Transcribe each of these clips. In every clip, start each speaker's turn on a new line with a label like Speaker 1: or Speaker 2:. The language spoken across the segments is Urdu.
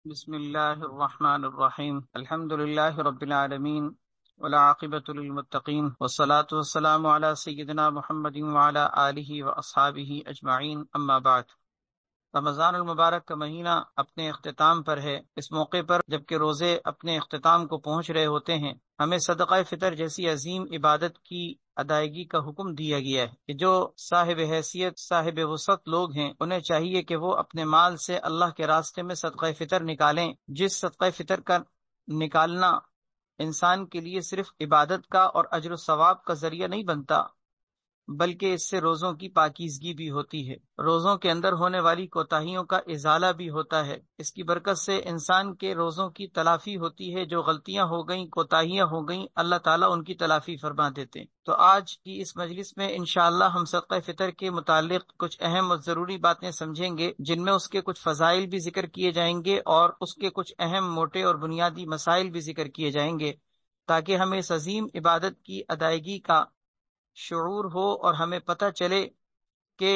Speaker 1: بسم اللہ الرحمن الرحیم الحمد للہ رب العالمین والعاقبۃ للمتقین والصلاة والسلام علی سیدنا محمد وعلی آلہ واصحابہ اجمعین، اما بعد۔ رمضان المبارک کا مہینہ اپنے اختتام پر ہے۔ اس موقع پر جبکہ روزے اپنے اختتام کو پہنچ رہے ہوتے ہیں، ہمیں صدقہ فطر جیسی عظیم عبادت کی ادائیگی کا حکم دیا گیا ہے کہ جو صاحب حیثیت، صاحب وسعت لوگ ہیں، انہیں چاہیے کہ وہ اپنے مال سے اللہ کے راستے میں صدقہ فطر نکالیں۔ جس صدقہ فطر کا نکالنا انسان کے لیے صرف عبادت کا اور اجر و ثواب کا ذریعہ نہیں بنتا، بلکہ اس سے روزوں کی پاکیزگی بھی ہوتی ہے، روزوں کے اندر ہونے والی کوتاہیوں کا ازالہ بھی ہوتا ہے۔ اس کی برکت سے انسان کے روزوں کی تلافی ہوتی ہے، جو غلطیاں ہو گئیں، کوتاہیاں ہو گئیں، اللہ تعالیٰ ان کی تلافی فرما دیتے ہیں۔ تو آج کی اس مجلس میں انشاءاللہ ہم صدقہ فطر کے متعلق کچھ اہم اور ضروری باتیں سمجھیں گے، جن میں اس کے کچھ فضائل بھی ذکر کیے جائیں گے اور اس کے کچھ اہم موٹے اور بنیادی مسائل بھی ذکر کیے جائیں گے، تاکہ ہمیں اس عظیم عبادت کی ادائیگی کا شعور ہو اور ہمیں پتہ چلے کہ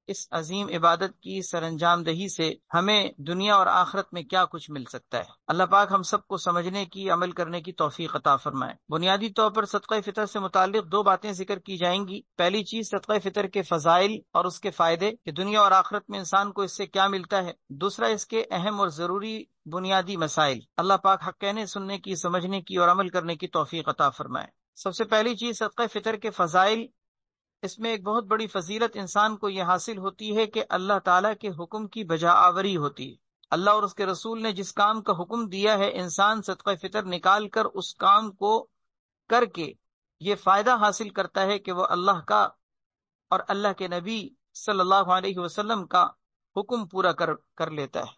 Speaker 1: اس عظیم عبادت کی سر انجام دہی سے ہمیں دنیا اور آخرت میں کیا کچھ مل سکتا ہے۔ اللہ پاک ہم سب کو سمجھنے کی، عمل کرنے کی توفیق عطا فرمائے۔ بنیادی طور پر صدقہ فطر سے متعلق دو باتیں ذکر کی جائیں گی۔ پہلی چیز صدقہ فطر کے فضائل اور اس کے فائدے کہ دنیا اور آخرت میں انسان کو اس سے کیا ملتا ہے۔ دوسرا اس کے اہم اور ضروری بنیادی مسائل۔ اللہ پاک حق کہنے، سننے کی، سمجھنے کی اور عمل کرنے کی توفیق عطا فرمائے۔ سب سے پہلی چیز صدقہ فطر کے فضائل۔ اس میں ایک بہت بڑی فضیلت انسان کو یہ حاصل ہوتی ہے کہ اللہ تعالیٰ کے حکم کی بجا آوری ہوتی ہے۔ اللہ اور اس کے رسول نے جس کام کا حکم دیا ہے، انسان صدقہ فطر نکال کر اس کام کو کر کے یہ فائدہ حاصل کرتا ہے کہ وہ اللہ کا اور اللہ کے نبی صلی اللہ علیہ وسلم کا حکم پورا کر لیتا ہے،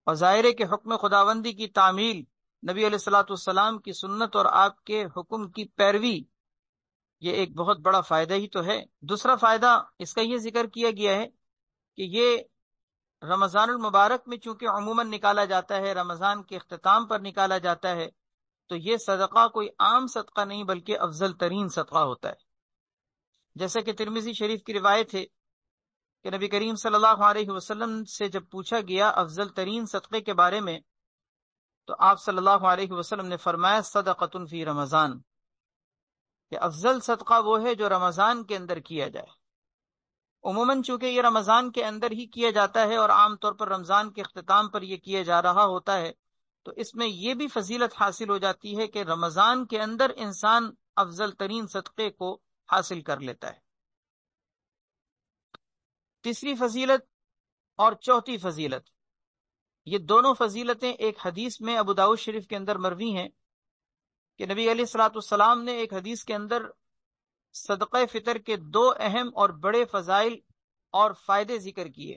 Speaker 1: اور ظاہر ہے کہ حکم خداوندی کی تعمیل، نبی علیہ الصلوۃ والسلام کی سنت اور آپ کے حکم کی پیروی، یہ ایک بہت بڑا فائدہ ہی تو ہے۔ دوسرا فائدہ اس کا یہ ذکر کیا گیا ہے کہ یہ رمضان المبارک میں چونکہ عموماً نکالا جاتا ہے، رمضان کے اختتام پر نکالا جاتا ہے، تو یہ صدقہ کوئی عام صدقہ نہیں بلکہ افضل ترین صدقہ ہوتا ہے۔ جیسا کہ ترمذی شریف کی روایت ہے کہ نبی کریم صلی اللہ علیہ وسلم سے جب پوچھا گیا افضل ترین صدقے کے بارے میں، تو آپ صلی اللہ علیہ وسلم نے فرمایا صدقۃ فی رمضان، کہ افضل صدقہ وہ ہے جو رمضان کے اندر کیا جائے۔ عموماً چونکہ یہ رمضان کے اندر ہی کیا جاتا ہے اور عام طور پر رمضان کے اختتام پر یہ کیا جا رہا ہوتا ہے، تو اس میں یہ بھی فضیلت حاصل ہو جاتی ہے کہ رمضان کے اندر انسان افضل ترین صدقے کو حاصل کر لیتا ہے۔ تیسری فضیلت اور چوتھی فضیلت، یہ دونوں فضیلتیں ایک حدیث میں ابو داؤد شریف کے اندر مروی ہیں کہ نبی علیہ الصلوۃ والسلام نے ایک حدیث کے اندر صدقہ فطر کے دو اہم اور بڑے فضائل اور فائدے ذکر کیے۔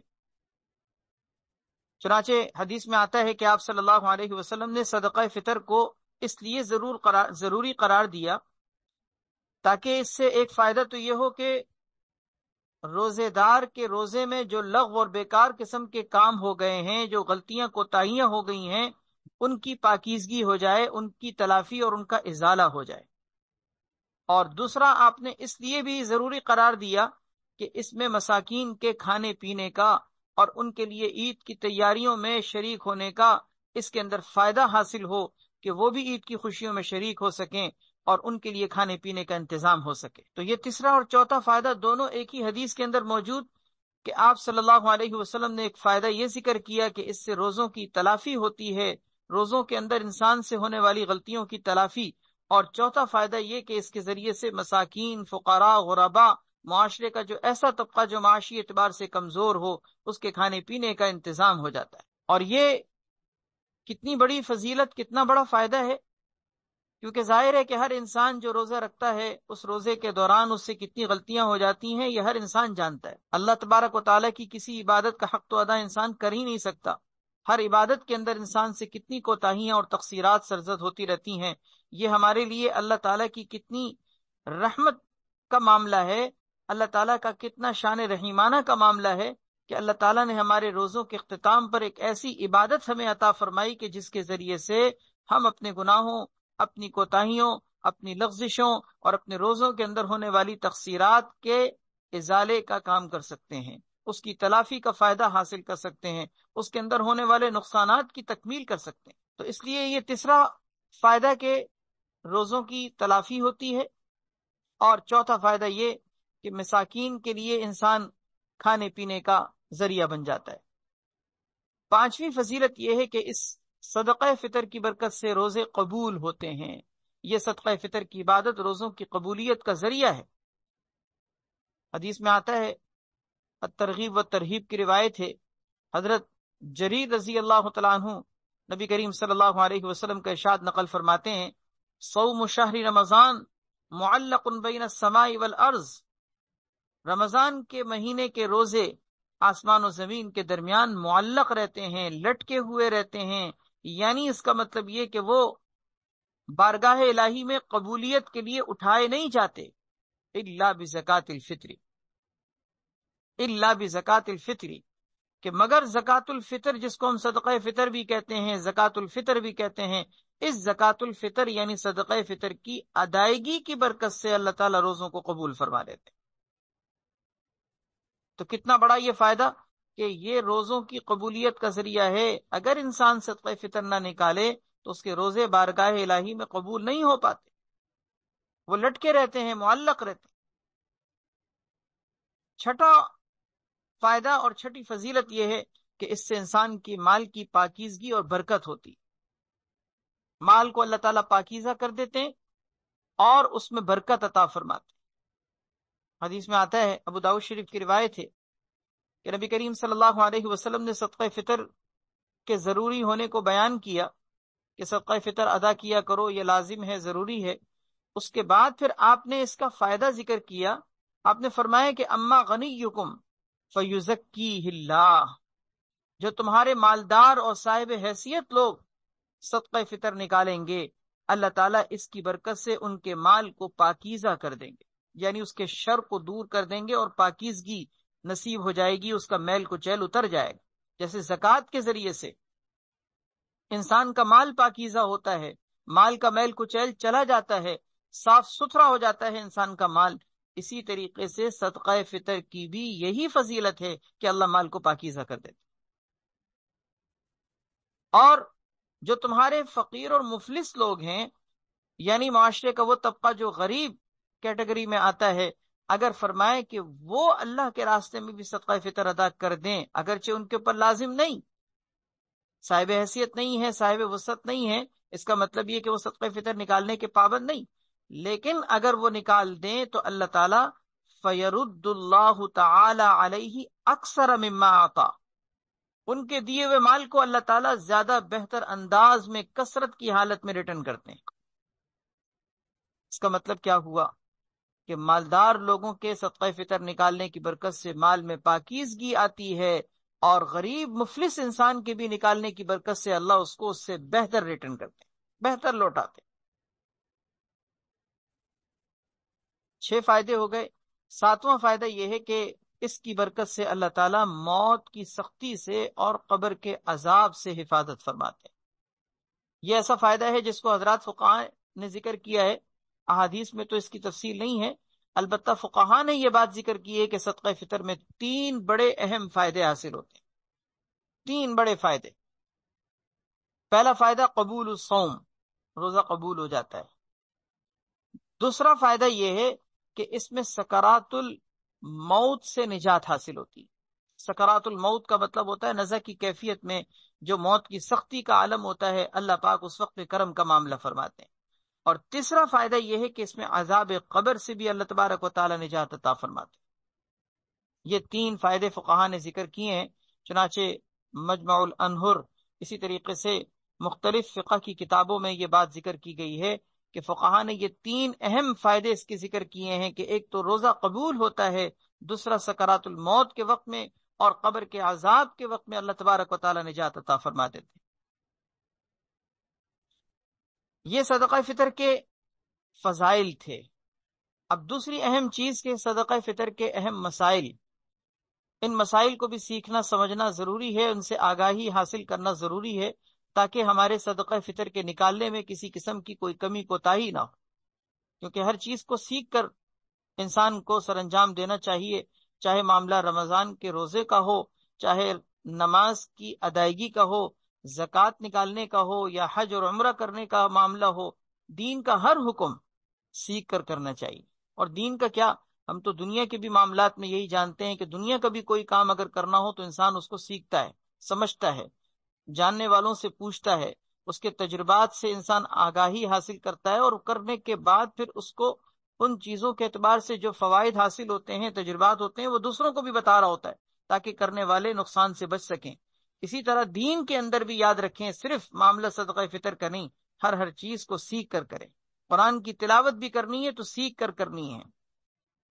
Speaker 1: چنانچہ حدیث میں آتا ہے کہ آپ صلی اللہ علیہ وسلم نے صدقہ فطر کو اس لیے ضروری قرار دیا تاکہ اس سے ایک فائدہ تو یہ ہو کہ روزے دار کے روزے میں جو لغو اور بیکار قسم کے کام ہو گئے ہیں، جو غلطیاں کوتاہیاں ہو گئی ہیں، ان کی پاکیزگی ہو جائے، ان کی تلافی اور ان کا ازالہ ہو جائے۔ اور دوسرا آپ نے اس لیے بھی ضروری قرار دیا کہ اس میں مساکین کے کھانے پینے کا اور ان کے لیے عید کی تیاریوں میں شریک ہونے کا اس کے اندر فائدہ حاصل ہو کہ وہ بھی عید کی خوشیوں میں شریک ہو سکیں اور ان کے لیے کھانے پینے کا انتظام ہو سکے۔ تو یہ تیسرا اور چوتھا فائدہ دونوں ایک ہی حدیث کے اندر موجود کہ آپ صلی اللہ علیہ وسلم نے ایک فائدہ یہ ذکر کیا کہ اس سے روزوں کی تلافی ہوتی ہے، روزوں کے اندر انسان سے ہونے والی غلطیوں کی تلافی، اور چوتھا فائدہ یہ کہ اس کے ذریعے سے مساکین، فقراء، غرباء، معاشرے کا جو ایسا طبقہ جو معاشی اعتبار سے کمزور ہو، اس کے کھانے پینے کا انتظام ہو جاتا ہے۔ اور یہ کتنی بڑی فضیلت، کتنا بڑا فائدہ ہے، کیونکہ ظاہر ہے کہ ہر انسان جو روزہ رکھتا ہے اس روزے کے دوران اس سے کتنی غلطیاں ہو جاتی ہیں، یہ ہر انسان جانتا ہے۔ اللہ تبارک و تعالیٰ کی کسی عبادت کا حق تو ادا انسان کر ہی نہیں سکتا، ہر عبادت کے اندر انسان سے کتنی کوتاہیاں اور تقصیرات سرزد ہوتی رہتی ہیں۔ یہ ہمارے لیے اللہ تعالیٰ کی کتنی رحمت کا معاملہ ہے، اللہ تعالیٰ کا کتنا شان رحیمانہ کا معاملہ ہے کہ اللہ تعالیٰ نے ہمارے روزوں کے اختتام پر ایک ایسی عبادت ہمیں عطا فرمائی کہ جس کے ذریعے سے ہم اپنے گناہوں، اپنی کوتاہیوں، اپنی لغزشوں اور اپنے روزوں کے اندر ہونے والی تقصیرات کے ازالے کا کام کر سکتے ہیں۔ اس کی تلافی کا فائدہ حاصل کر سکتے ہیں، اس کے اندر ہونے والے نقصانات کی تکمیل کر سکتے ہیں۔ تو اس لیے یہ تیسرا فائدہ کہ روزوں کی تلافی ہوتی ہے، اور چوتھا فائدہ یہ کہ مساکین کے لیے انسان کھانے پینے کا ذریعہ بن جاتا ہے۔ پانچویں فضیلت یہ ہے کہ اس صدقہ فطر کی برکت سے روزے قبول ہوتے ہیں۔ یہ صدقہ فطر کی عبادت روزوں کی قبولیت کا ذریعہ ہے۔ حدیث میں آتا ہے، الترغیب و ترہیب کی روایت ہے، حضرت جریر رضی اللہ تعالیٰ عنہ نبی کریم صلی اللہ علیہ وسلم کا ارشاد نقل فرماتے ہیں، صوم شہر رمضان معلق بین السماء والارض، رمضان کے مہینے کے روزے آسمان و زمین کے درمیان معلق رہتے ہیں، لٹکے ہوئے رہتے ہیں، یعنی اس کا مطلب یہ کہ وہ بارگاہ الہی میں قبولیت کے لیے اٹھائے نہیں جاتے، الا بزکات الفطر، الا بزکات الفطر، کہ مگر زکات الفطر، جس کو ہم صدقہ فطر بھی کہتے ہیں، زکات الفطر بھی کہتے ہیں، اس زکات الفطر یعنی صدقہ فطر کی ادائیگی کی برکت سے اللہ تعالیٰ روزوں کو قبول فرما لیتے۔ تو کتنا بڑا یہ فائدہ کہ یہ روزوں کی قبولیت کا ذریعہ ہے۔ اگر انسان صدقہ فطر نہ نکالے تو اس کے روزے بارگاہ الہی میں قبول نہیں ہو پاتے، وہ لٹکے رہتے ہیں، معلق رہتے ہیں۔ چھٹا فائدہ اور چھٹی فضیلت یہ ہے کہ اس سے انسان کی مال کی پاکیزگی اور برکت ہوتی، مال کو اللہ تعالیٰ پاکیزہ کر دیتے ہیں اور اس میں برکت عطا فرماتے ہیں۔ حدیث میں آتا ہے، ابو داؤد شریف کی روایت ہے کہ نبی کریم صلی اللہ علیہ وسلم نے صدقہ فطر کے ضروری ہونے کو بیان کیا کہ صدقہ فطر ادا کیا کرو، یہ لازم ہے، ضروری ہے۔ اس کے بعد پھر آپ نے اس کا فائدہ ذکر کیا۔ آپ نے فرمایا کہ اما غنیکم فیزکیہ اللہ، جو تمہارے مالدار اور صاحب حیثیت لوگ صدقہ فطر نکالیں گے، اللہ تعالیٰ اس کی برکت سے ان کے مال کو پاکیزہ کر دیں گے، یعنی اس کے شر کو دور کر دیں گے اور پاکیزگی نصیب ہو جائے گی، اس کا میل کچیل اتر جائے گا۔ جیسے زکوٰۃ کے ذریعے سے انسان کا مال پاکیزہ ہوتا ہے، مال کا میل کچیل چلا جاتا ہے، صاف ستھرا ہو جاتا ہے انسان کا مال، اسی طریقے سے صدقہ فطر کی بھی یہی فضیلت ہے کہ اللہ مال کو پاکیزہ کر دیتا۔ اور جو تمہارے فقیر اور مفلس لوگ ہیں، یعنی معاشرے کا وہ طبقہ جو غریب کیٹیگری میں آتا ہے، اگر فرمائے کہ وہ اللہ کے راستے میں بھی صدقہ فطر ادا کر دیں، اگرچہ ان کے اوپر لازم نہیں، صاحب حیثیت نہیں ہے، صاحب وسعت نہیں ہے، اس کا مطلب یہ کہ وہ صدقہ فطر نکالنے کے پابند نہیں، لیکن اگر وہ نکال دیں تو اللہ تعالیٰ فَيَرُدُّ اللَّهُ تَعَالَى عَلَيْهِ أَكْثَرَ مِمَّا أَعْطَى، ان کے دیے ہوئے مال کو اللہ تعالیٰ زیادہ بہتر انداز میں کثرت کی حالت میں ریٹرن کرتے ہیں۔ اس کا مطلب کیا ہوا کہ مالدار لوگوں کے صدقہ فطر نکالنے کی برکت سے مال میں پاکیزگی آتی ہے، اور غریب مفلس انسان کے بھی نکالنے کی برکت سے اللہ اس کو اس سے بہتر ریٹرن کرتے ہیں، بہتر لوٹاتے ہیں۔ 6 فائدے ہو گئے۔ 7واں فائدہ یہ ہے کہ اس کی برکت سے اللہ تعالیٰ موت کی سختی سے اور قبر کے عذاب سے حفاظت فرماتے ہیں۔ یہ ایسا فائدہ ہے جس کو حضرات فقہاء نے ذکر کیا ہے، احادیث میں تو اس کی تفصیل نہیں ہے، البتہ فقہاء نے یہ بات ذکر کی ہے کہ صدقہ فطر میں 3 بڑے اہم فائدے حاصل ہوتے ہیں، 3 بڑے فائدے۔ پہلا فائدہ قبول الصوم، روزہ قبول ہو جاتا ہے۔ دوسرا فائدہ یہ ہے کہ اس میں سکرات الموت سے نجات حاصل ہوتی ہے۔ سکرات الموت کا مطلب ہوتا ہے نزع کی کیفیت میں جو موت کی سختی کا عالم ہوتا ہے، اللہ پاک اس وقت کرم کا معاملہ فرماتے ہیں۔ اور تیسرا فائدہ یہ ہے کہ اس میں عذاب قبر سے بھی اللہ تبارک و تعالی نجات عطا فرماتے ہیں۔ یہ 3 فائدے فقہاء نے ذکر کیے ہیں، چنانچہ مجمع الانہر، اسی طریقے سے مختلف فقہ کی کتابوں میں یہ بات ذکر کی گئی ہے کہ فقہاء نے یہ 3 اہم فائدے اس کے ذکر کیے ہیں کہ ایک تو روزہ قبول ہوتا ہے، دوسرا سکرات الموت کے وقت میں، اور قبر کے عذاب کے وقت میں اللہ تبارک و تعالی نجات عطا فرما دیتے ہیں۔ یہ صدقہ فطر کے فضائل تھے۔ اب دوسری اہم چیز کہ صدقہ فطر کے اہم مسائل، ان مسائل کو بھی سیکھنا سمجھنا ضروری ہے، ان سے آگاہی حاصل کرنا ضروری ہے، تاکہ ہمارے صدقہ فطر کے نکالنے میں کسی قسم کی کوئی کمی کوتاہی نہ ہو، کیونکہ ہر چیز کو سیکھ کر انسان کو سر انجام دینا چاہیے، چاہے معاملہ رمضان کے روزے کا ہو، چاہے نماز کی ادائیگی کا ہو، زکوٰۃ نکالنے کا ہو، یا حج اور عمرہ کرنے کا معاملہ ہو، دین کا ہر حکم سیکھ کر کرنا چاہیے۔ اور دین کا کیا، ہم تو دنیا کے بھی معاملات میں یہی جانتے ہیں کہ دنیا کا بھی کوئی کام اگر کرنا ہو تو انسان اس کو سیکھتا ہے، سمجھتا ہے، جاننے والوں سے پوچھتا ہے، اس کے تجربات سے انسان آگاہی حاصل کرتا ہے، اور کرنے کے بعد پھر اس کو ان چیزوں کے اعتبار سے جو فوائد حاصل ہوتے ہیں، تجربات ہوتے ہیں، وہ دوسروں کو بھی بتا رہا ہوتا ہے تاکہ کرنے والے نقصان سے بچ سکیں۔ اسی طرح دین کے اندر بھی یاد رکھیں، صرف معاملہ صدقہ فطر کا نہیں، ہر چیز کو سیکھ کر کریں۔ قرآن کی تلاوت بھی کرنی ہے تو سیکھ کر کرنی ہے،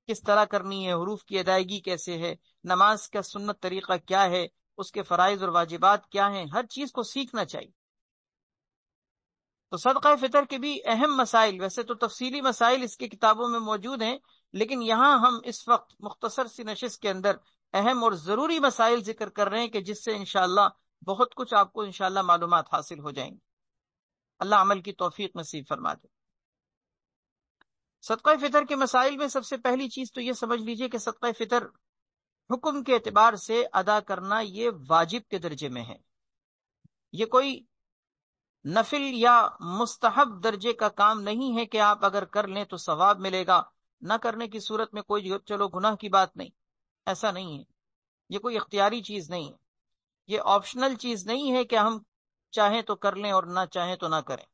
Speaker 1: کس طرح کرنی ہے، حروف کی ادائیگی کیسے ہے، نماز کا سنت طریقہ کیا ہے، اس کے فرائض اور واجبات کیا ہیں، ہر چیز کو سیکھنا چاہیے۔ تو صدقہ فطر کے بھی اہم مسائل، ویسے تو تفصیلی مسائل اس کی کتابوں میں موجود ہیں، لیکن یہاں ہم اس وقت مختصر سی نشست کے اندر اہم اور ضروری مسائل ذکر کر رہے ہیں کہ جس سے انشاءاللہ بہت کچھ آپ کو انشاءاللہ معلومات حاصل ہو جائیں گی۔ اللہ عمل کی توفیق نصیب فرما دے۔ صدقہ فطر کے مسائل میں سب سے پہلی چیز تو یہ سمجھ لیجئے کہ صدقہ فطر حکم کے اعتبار سے ادا کرنا یہ واجب کے درجے میں ہے، یہ کوئی نفل یا مستحب درجے کا کام نہیں ہے کہ آپ اگر کر لیں تو ثواب ملے گا، نہ کرنے کی صورت میں کوئی چلو گناہ کی بات نہیں، ایسا نہیں ہے۔ یہ کوئی اختیاری چیز نہیں ہے، یہ آپشنل چیز نہیں ہے کہ ہم چاہیں تو کر لیں اور نہ چاہیں تو نہ کریں،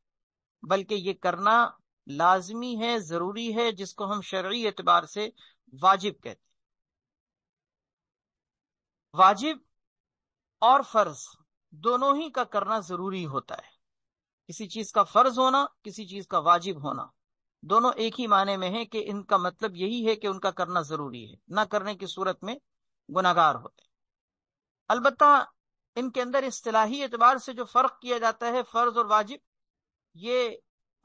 Speaker 1: بلکہ یہ کرنا لازمی ہے، ضروری ہے، جس کو ہم شرعی اعتبار سے واجب کہتے ہیں۔ واجب اور فرض دونوں ہی کا کرنا ضروری ہوتا ہے، کسی چیز کا فرض ہونا، کسی چیز کا واجب ہونا، دونوں ایک ہی معنی میں ہیں کہ ان کا مطلب یہی ہے کہ ان کا کرنا ضروری ہے، نہ کرنے کی صورت میں گناہگار ہوتے ہیں۔ البتہ ان کے اندر اصطلاحی اعتبار سے جو فرق کیا جاتا ہے فرض اور واجب، یہ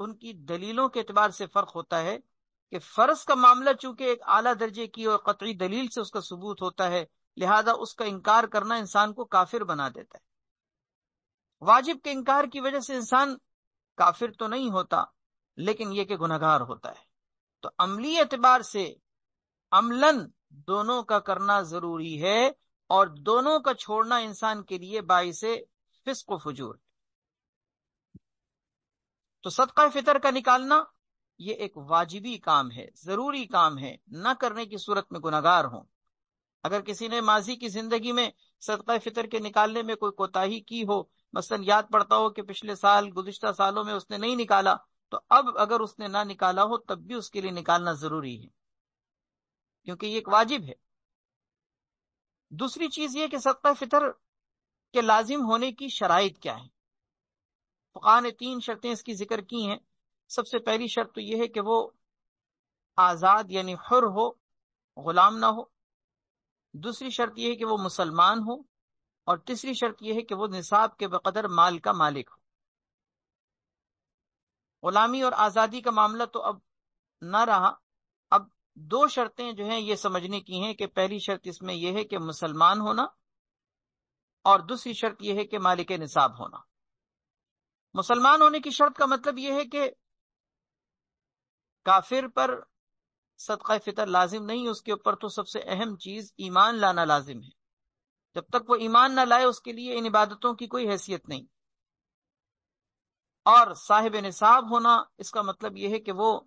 Speaker 1: ان کی دلیلوں کے اعتبار سے فرق ہوتا ہے کہ فرض کا معاملہ چونکہ ایک اعلیٰ درجے کی اور قطعی دلیل سے اس کا ثبوت ہوتا ہے، لہذا اس کا انکار کرنا انسان کو کافر بنا دیتا ہے۔ واجب کے انکار کی وجہ سے انسان کافر تو نہیں ہوتا، لیکن یہ کہ گناہگار ہوتا ہے۔ تو عملی اعتبار سے عملاً دونوں کا کرنا ضروری ہے، اور دونوں کا چھوڑنا انسان کے لیے باعث فسق و فجور۔ تو صدقہ فطر کا نکالنا یہ ایک واجبی کام ہے، ضروری کام ہے، نہ کرنے کی صورت میں گناہگار ہوں۔ اگر کسی نے ماضی کی زندگی میں صدقہ فطر کے نکالنے میں کوئی کوتاہی کی ہو، مثلا یاد پڑتا ہو کہ پچھلے سال، گزشتہ سالوں میں اس نے نہیں نکالا، تو اب اگر اس نے نہ نکالا ہو تب بھی اس کے لیے نکالنا ضروری ہے، کیونکہ یہ ایک واجب ہے۔ دوسری چیز یہ کہ صدقہ فطر کے لازم ہونے کی شرائط کیا ہیں۔ فقہاء نے 3 شرطیں اس کی ذکر کی ہیں۔ سب سے پہلی شرط تو یہ ہے کہ وہ آزاد یعنی حر ہو، غلام نہ ہو۔ دوسری شرط یہ ہے کہ وہ مسلمان ہو، اور تیسری شرط یہ ہے کہ وہ نصاب کے بقدر مال کا مالک ہو۔ غلامی اور آزادی کا معاملہ تو اب نہ رہا، اب 2 شرطیں جو ہیں یہ سمجھنے کی ہیں کہ پہلی شرط اس میں یہ ہے کہ مسلمان ہونا، اور دوسری شرط یہ ہے کہ مالک نصاب ہونا۔ مسلمان ہونے کی شرط کا مطلب یہ ہے کہ کافر پر صدقہ فطر لازم نہیں، اس کے اوپر تو سب سے اہم چیز ایمان لانا لازم ہے۔ جب تک وہ ایمان نہ لائے اس کے لیے ان عبادتوں کی کوئی حیثیت نہیں۔ اور صاحب نصاب ہونا، اس کا مطلب یہ ہے کہ وہ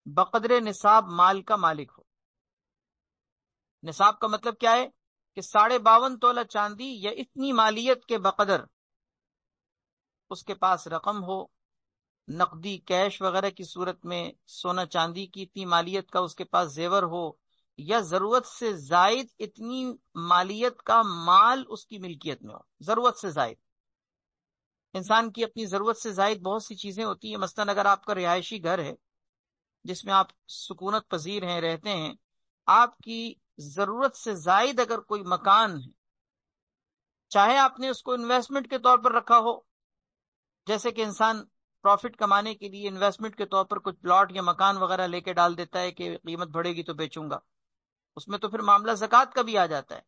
Speaker 1: بقدر نصاب مال کا مالک ہو۔ نصاب کا مطلب کیا ہے کہ 52.5 تولہ چاندی یا اتنی مالیت کے بقدر اس کے پاس رقم ہو، نقدی کیش وغیرہ کی صورت میں، سونا چاندی کی اتنی مالیت کا اس کے پاس زیور ہو، یا ضرورت سے زائد اتنی مالیت کا مال اس کی ملکیت میں ہو۔ ضرورت سے زائد، انسان کی اپنی ضرورت سے زائد بہت سی چیزیں ہوتی ہیں۔ مثلا اگر آپ کا رہائشی گھر ہے جس میں آپ سکونت پذیر ہیں، رہتے ہیں، آپ کی ضرورت سے زائد اگر کوئی مکان ہے، چاہے آپ نے اس کو انویسٹمنٹ کے طور پر رکھا ہو، جیسے کہ انسان پروفٹ کمانے کے لیے انویسٹمنٹ کے طور پر کچھ پلاٹ یا مکان وغیرہ لے کے ڈال دیتا ہے کہ قیمت بڑھے گی تو بیچوں گا، اس میں تو پھر معاملہ زکوٰۃ کا بھی آ جاتا ہے۔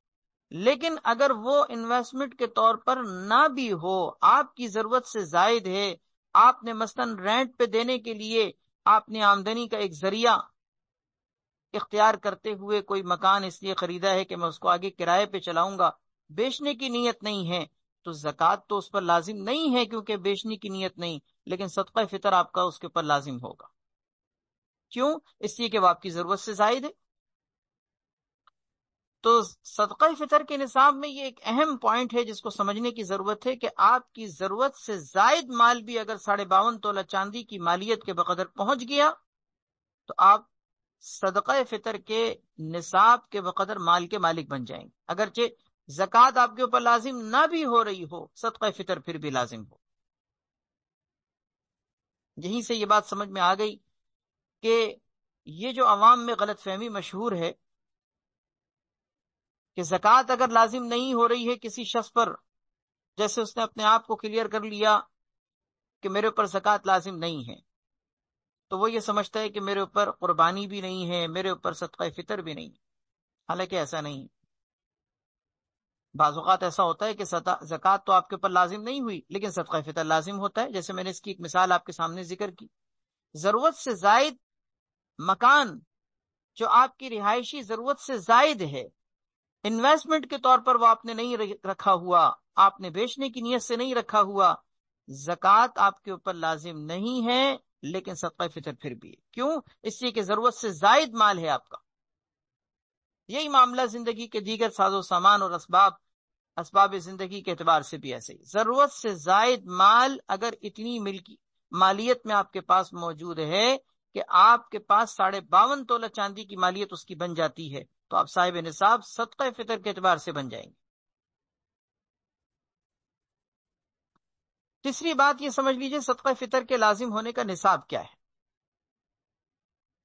Speaker 1: لیکن اگر وہ انویسٹمنٹ کے طور پر نہ بھی ہو، آپ کی ضرورت سے زائد ہے، آپ نے مثلا رینٹ پہ دینے کے لیے آپ نے آمدنی کا ایک ذریعہ اختیار کرتے ہوئے کوئی مکان اس لیے خریدا ہے کہ میں اس کو آگے کرائے پہ چلاؤں گا، بیچنے کی نیت نہیں ہے، تو زکوٰۃ تو اس پر لازم نہیں ہے کیونکہ بیچنے کی نیت نہیں، لیکن صدقہ فطر آپ کا اس کے اوپر لازم ہوگا۔ کیوں؟ اس لیے کہ وہ آپ کی ضرورت سے زائد ہے۔ تو صدقہ فطر کے نصاب میں یہ ایک اہم پوائنٹ ہے جس کو سمجھنے کی ضرورت ہے کہ آپ کی ضرورت سے زائد مال بھی اگر 52.5 تولہ چاندی کی مالیت کے بقدر پہنچ گیا تو آپ صدقہ فطر کے نصاب کے بقدر مال کے مالک بن جائیں گے، اگرچہ زکوٰۃ آپ کے اوپر لازم نہ بھی ہو رہی ہو، صدقہ فطر پھر بھی لازم ہو۔ یہیں سے یہ بات سمجھ میں آ گئی کہ یہ جو عوام میں غلط فہمی مشہور ہے کہ زکوٰۃ اگر لازم نہیں ہو رہی ہے کسی شخص پر، جیسے اس نے اپنے آپ کو کلیئر کر لیا کہ میرے اوپر زکوٰۃ لازم نہیں ہے، تو وہ یہ سمجھتا ہے کہ میرے اوپر قربانی بھی نہیں ہے، میرے اوپر صدقہ فطر بھی نہیں ہے، حالانکہ ایسا نہیں۔ بعض اوقات ایسا ہوتا ہے کہ زکوٰۃ تو آپ کے اوپر لازم نہیں ہوئی لیکن صدقہ فطر لازم ہوتا ہے، جیسے میں نے اس کی ایک مثال آپ کے سامنے ذکر کی۔ ضرورت سے زائد مکان جو آپ کی رہائشی ضرورت سے زائد ہے، انویسٹمنٹ کے طور پر وہ آپ نے نہیں رکھا ہوا، آپ نے بیچنے کی نیت سے نہیں رکھا ہوا، زکوٰۃ آپ کے اوپر لازم نہیں ہے لیکن صدقہ فطر پھر بھی ہے۔ کیوں؟ اس لیے کہ ضرورت سے زائد مال ہے آپ کا۔ یہی معاملہ زندگی کے دیگر ساز و سامان اور اسباب زندگی کے اعتبار سے بھی ایسے ہی، ضرورت سے زائد مال اگر اتنی مالیت میں آپ کے پاس موجود ہے کہ آپ کے پاس 52.5 تولہ چاندی کی مالیت اس کی بن جاتی ہے، تو آپ صاحب نصاب صدقہ فطر کے اعتبار سے بن جائیں گے۔ تیسری بات یہ سمجھ لیجئے صدقہ فطر کے لازم ہونے کا نصاب کیا ہے۔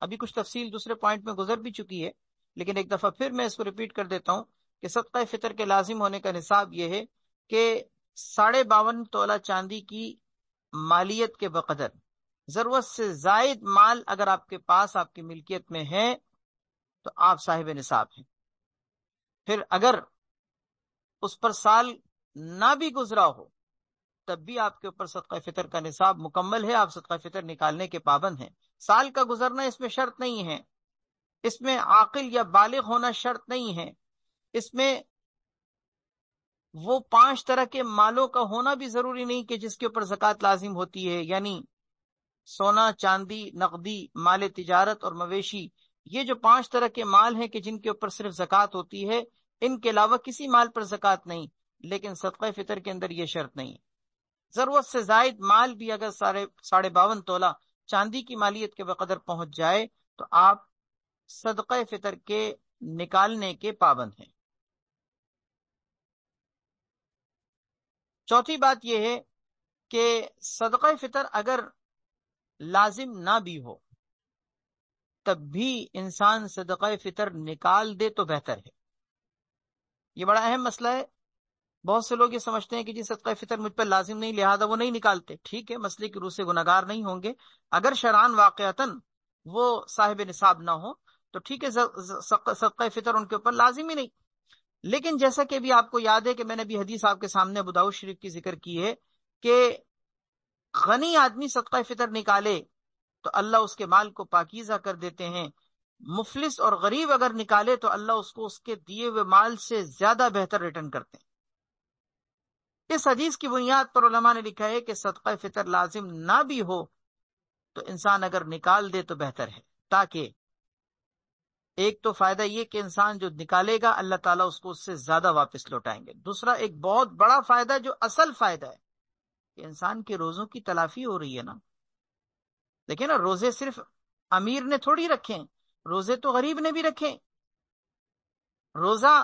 Speaker 1: ابھی کچھ تفصیل دوسرے پوائنٹ میں گزر بھی چکی ہے، لیکن ایک دفعہ پھر میں اس کو ریپیٹ کر دیتا ہوں کہ صدقہ فطر کے لازم ہونے کا نصاب یہ ہے کہ 52.5 تولہ چاندی کی مالیت کے بقدر ضرورت سے زائد مال اگر آپ کے پاس آپ کی ملکیت میں ہے تو آپ صاحب نصاب ہیں۔ پھر اگر اس پر سال نہ بھی گزرا ہو تب بھی آپ کے اوپر صدقہ فطر کا نصاب مکمل ہے، آپ صدقہ فطر نکالنے کے پابند ہیں۔ سال کا گزرنا اس میں شرط نہیں ہے، اس میں عاقل یا بالغ ہونا شرط نہیں ہے، اس میں وہ 5 طرح کے مالوں کا ہونا بھی ضروری نہیں کہ جس کے اوپر زکوٰۃ لازم ہوتی ہے، یعنی سونا، چاندی، نقدی، مال تجارت اور مویشی۔ یہ جو 5 طرح کے مال ہیں کہ جن کے اوپر صرف زکوٰۃ ہوتی ہے، ان کے علاوہ کسی مال پر زکوٰۃ نہیں، لیکن صدقہ فطر کے اندر یہ شرط نہیں۔ ضرورت سے زائد مال بھی اگر 52.5 تولہ چاندی کی مالیت کے بقدر پہنچ جائے تو آپ صدقہ فطر کے نکالنے کے پابند ہیں۔ چوتھی بات یہ ہے کہ صدقہ فطر اگر لازم نہ بھی ہو تب بھی انسان صدقہ فطر نکال دے تو بہتر ہے۔ یہ بڑا اہم مسئلہ ہے۔ بہت سے لوگ یہ سمجھتے ہیں کہ جی صدقہ فطر مجھ پر لازم نہیں لہذا وہ نہیں نکالتے۔ ٹھیک ہے، مسئلے کی روح سے گناہگار نہیں ہوں گے، اگر شرعاً واقعتاً وہ صاحب نصاب نہ ہو تو ٹھیک ہے، صدقہ فطر ان کے اوپر لازم ہی نہیں۔ لیکن جیسا کہ بھی آپ کو یاد ہے کہ میں نے بھی حدیث آپ کے سامنے ابو داؤد شریف کی ذکر کی ہے کہ غنی آدمی صدقہ فطر نکالے تو اللہ اس کے مال کو پاکیزہ کر دیتے ہیں، مفلس اور غریب اگر نکالے تو اللہ اس کو اس کے دیے ہوئے مال سے زیادہ بہتر ریٹرن کرتے ہیں۔ اس حدیث کی بنیاد پر علماء نے لکھا ہے کہ صدقہ فطر لازم نہ بھی ہو تو انسان اگر نکال دے تو بہتر ہے، تاکہ ایک تو فائدہ یہ کہ انسان جو نکالے گا اللہ تعالیٰ اس کو اس سے زیادہ واپس لوٹائیں گے، دوسرا ایک بہت بڑا فائدہ جو اصل فائدہ ہے کہ انسان کے روزوں کی تلافی ہو رہی ہے نا۔ دیکھیں نا، روزے صرف امیر نے تھوڑی رکھے، روزے تو غریب نے بھی رکھے۔ روزہ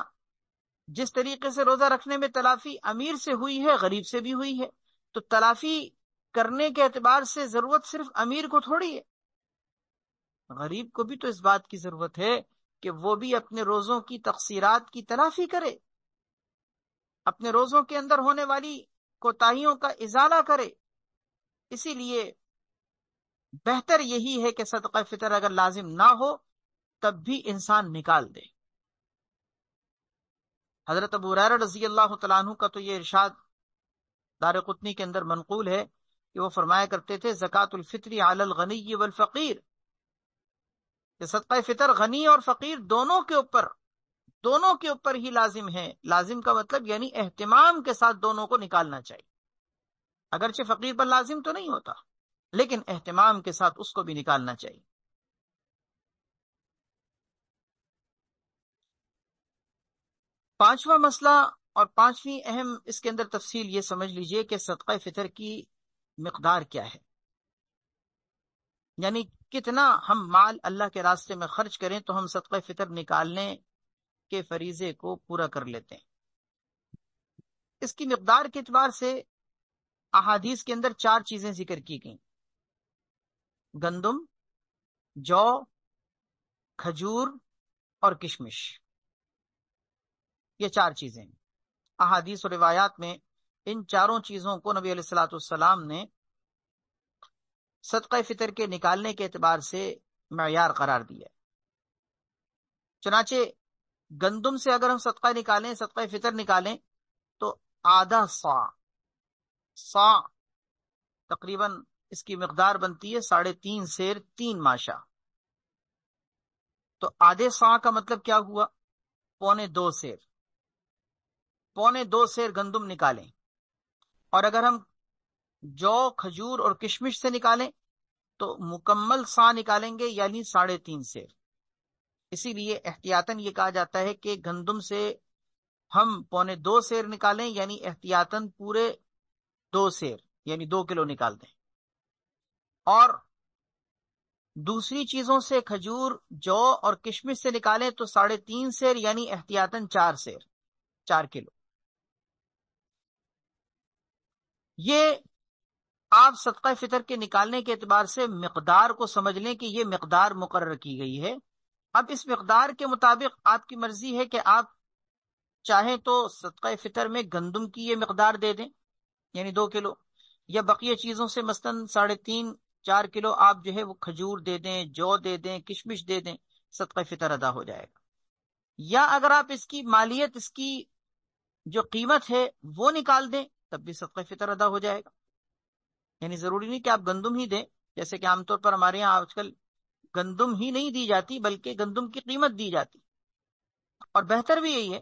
Speaker 1: جس طریقے سے روزہ رکھنے میں تلافی امیر سے ہوئی ہے غریب سے بھی ہوئی ہے، تو تلافی کرنے کے اعتبار سے ضرورت صرف امیر کو تھوڑی ہے، غریب کو بھی تو اس بات کی ضرورت ہے کہ وہ بھی اپنے روزوں کی تقصیرات کی تلافی کرے، اپنے روزوں کے اندر ہونے والی کوتاہیوں کا ازالہ کرے۔ اسی لیے بہتر یہی ہے کہ صدقہ فطر اگر لازم نہ ہو تب بھی انسان نکال دے۔ حضرت ابو ہریرہ رضی اللہ تعالیٰ عنہ کا تو یہ ارشاد دارقطنی کے اندر منقول ہے کہ وہ فرمایا کرتے تھے زکوٰۃ الفطر علی الغنی والفقیر، کہ صدقہ فطر غنی اور فقیر دونوں کے اوپر ہی لازم ہے. لازم کا مطلب یعنی اہتمام کے ساتھ دونوں کو نکالنا چاہیے. اگرچہ فقیر پر لازم تو نہیں ہوتا، لیکن اہتمام کے ساتھ اس کو بھی نکالنا چاہیے. پانچواں مسئلہ اور پانچویں اہم اس کے اندر تفصیل یہ سمجھ لیجئے کہ صدقہ فطر کی مقدار کیا ہے، یعنی کتنا ہم مال اللہ کے راستے میں خرچ کریں تو ہم صدقہ فطر نکالنے کے فریضے کو پورا کر لیتے ہیں. اس کی مقدار کے اعتبار سے احادیث کے اندر 4 چیزیں ذکر کی گئیں: گندم، جو، کھجور اور کشمش. یہ 4 چیزیں احادیث اور روایات میں ان چاروں چیزوں کو نبی علیہ الصلوۃ والسلام نے صدقہ فطر کے نکالنے کے اعتبار سے معیار قرار دیا. چنانچہ گندم سے اگر ہم صدقہ فطر نکالیں تو آدھا سا تقریباً اس کی مقدار بنتی ہے 3.5 سیر 3 ماشا. تو آدھے سا کا مطلب کیا ہوا؟ 2.25 سیر. 2.25 سیر گندم نکالیں، اور اگر ہم جو، کھجور اور کشمش سے نکالیں تو مکمل سا نکالیں گے، یعنی 3.5 سیر. اسی لیے احتیاطاً یہ کہا جاتا ہے کہ گندم سے ہم 2.25 سیر نکالیں، یعنی احتیاطاً پورے 2 سیر یعنی 2 کلو نکال دیں. اور دوسری چیزوں سے کھجور، جو اور کشمش سے نکالیں تو 3.5 سیر یعنی احتیاطاً 4 سیر 4 کلو. یہ آپ صدقہ فطر کے نکالنے کے اعتبار سے مقدار کو سمجھ لیں کہ یہ مقدار مقرر کی گئی ہے. اب اس مقدار کے مطابق آپ کی مرضی ہے کہ آپ چاہیں تو صدقہ فطر میں گندم کی یہ مقدار دے دیں یعنی 2 کلو، یا بقیہ چیزوں سے مثلاً 3.5 4 کلو آپ جو ہے وہ کھجور دے دیں، جو دے دیں، کشمش دے دیں، صدقہ فطر ادا ہو جائے گا. یا اگر آپ اس کی مالیت، اس کی جو قیمت ہے وہ نکال دیں تب بھی صدقہ فطر ادا ہو جائے گا. یعنی ضروری نہیں کہ آپ گندم ہی دیں، جیسے کہ عام طور پر ہمارے یہاں آج کل گندم ہی نہیں دی جاتی بلکہ گندم کی قیمت دی جاتی. اور بہتر بھی یہی ہے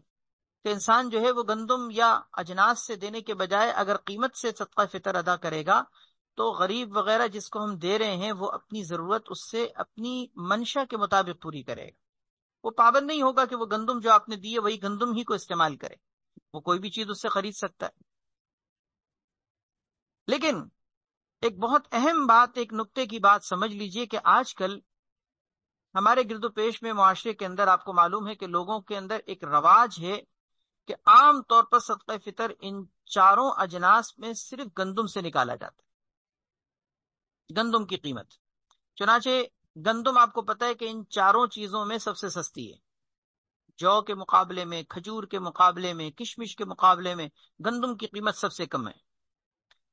Speaker 1: کہ انسان جو ہے وہ گندم یا اجناس سے دینے کے بجائے اگر قیمت سے صدقہ فطر ادا کرے گا تو غریب وغیرہ جس کو ہم دے رہے ہیں وہ اپنی ضرورت اس سے اپنی منشا کے مطابق پوری کرے گا. وہ پابند نہیں ہوگا کہ وہ گندم جو آپ نے دی ہے وہی گندم ہی کو استعمال کرے، وہ کوئی بھی چیز اس سے خرید سکتا ہے. لیکن ایک بہت اہم بات، ایک نقطے کی بات سمجھ لیجئے کہ آج کل ہمارے گرد و پیش میں معاشرے کے اندر آپ کو معلوم ہے کہ لوگوں کے اندر ایک رواج ہے کہ عام طور پر صدقہ فطر ان چاروں اجناس میں صرف گندم سے نکالا جاتا ہے، گندم کی قیمت. چنانچہ گندم آپ کو پتہ ہے کہ ان چاروں چیزوں میں سب سے سستی ہے. جو کے مقابلے میں، کھجور کے مقابلے میں، کشمش کے مقابلے میں گندم کی قیمت سب سے کم ہے.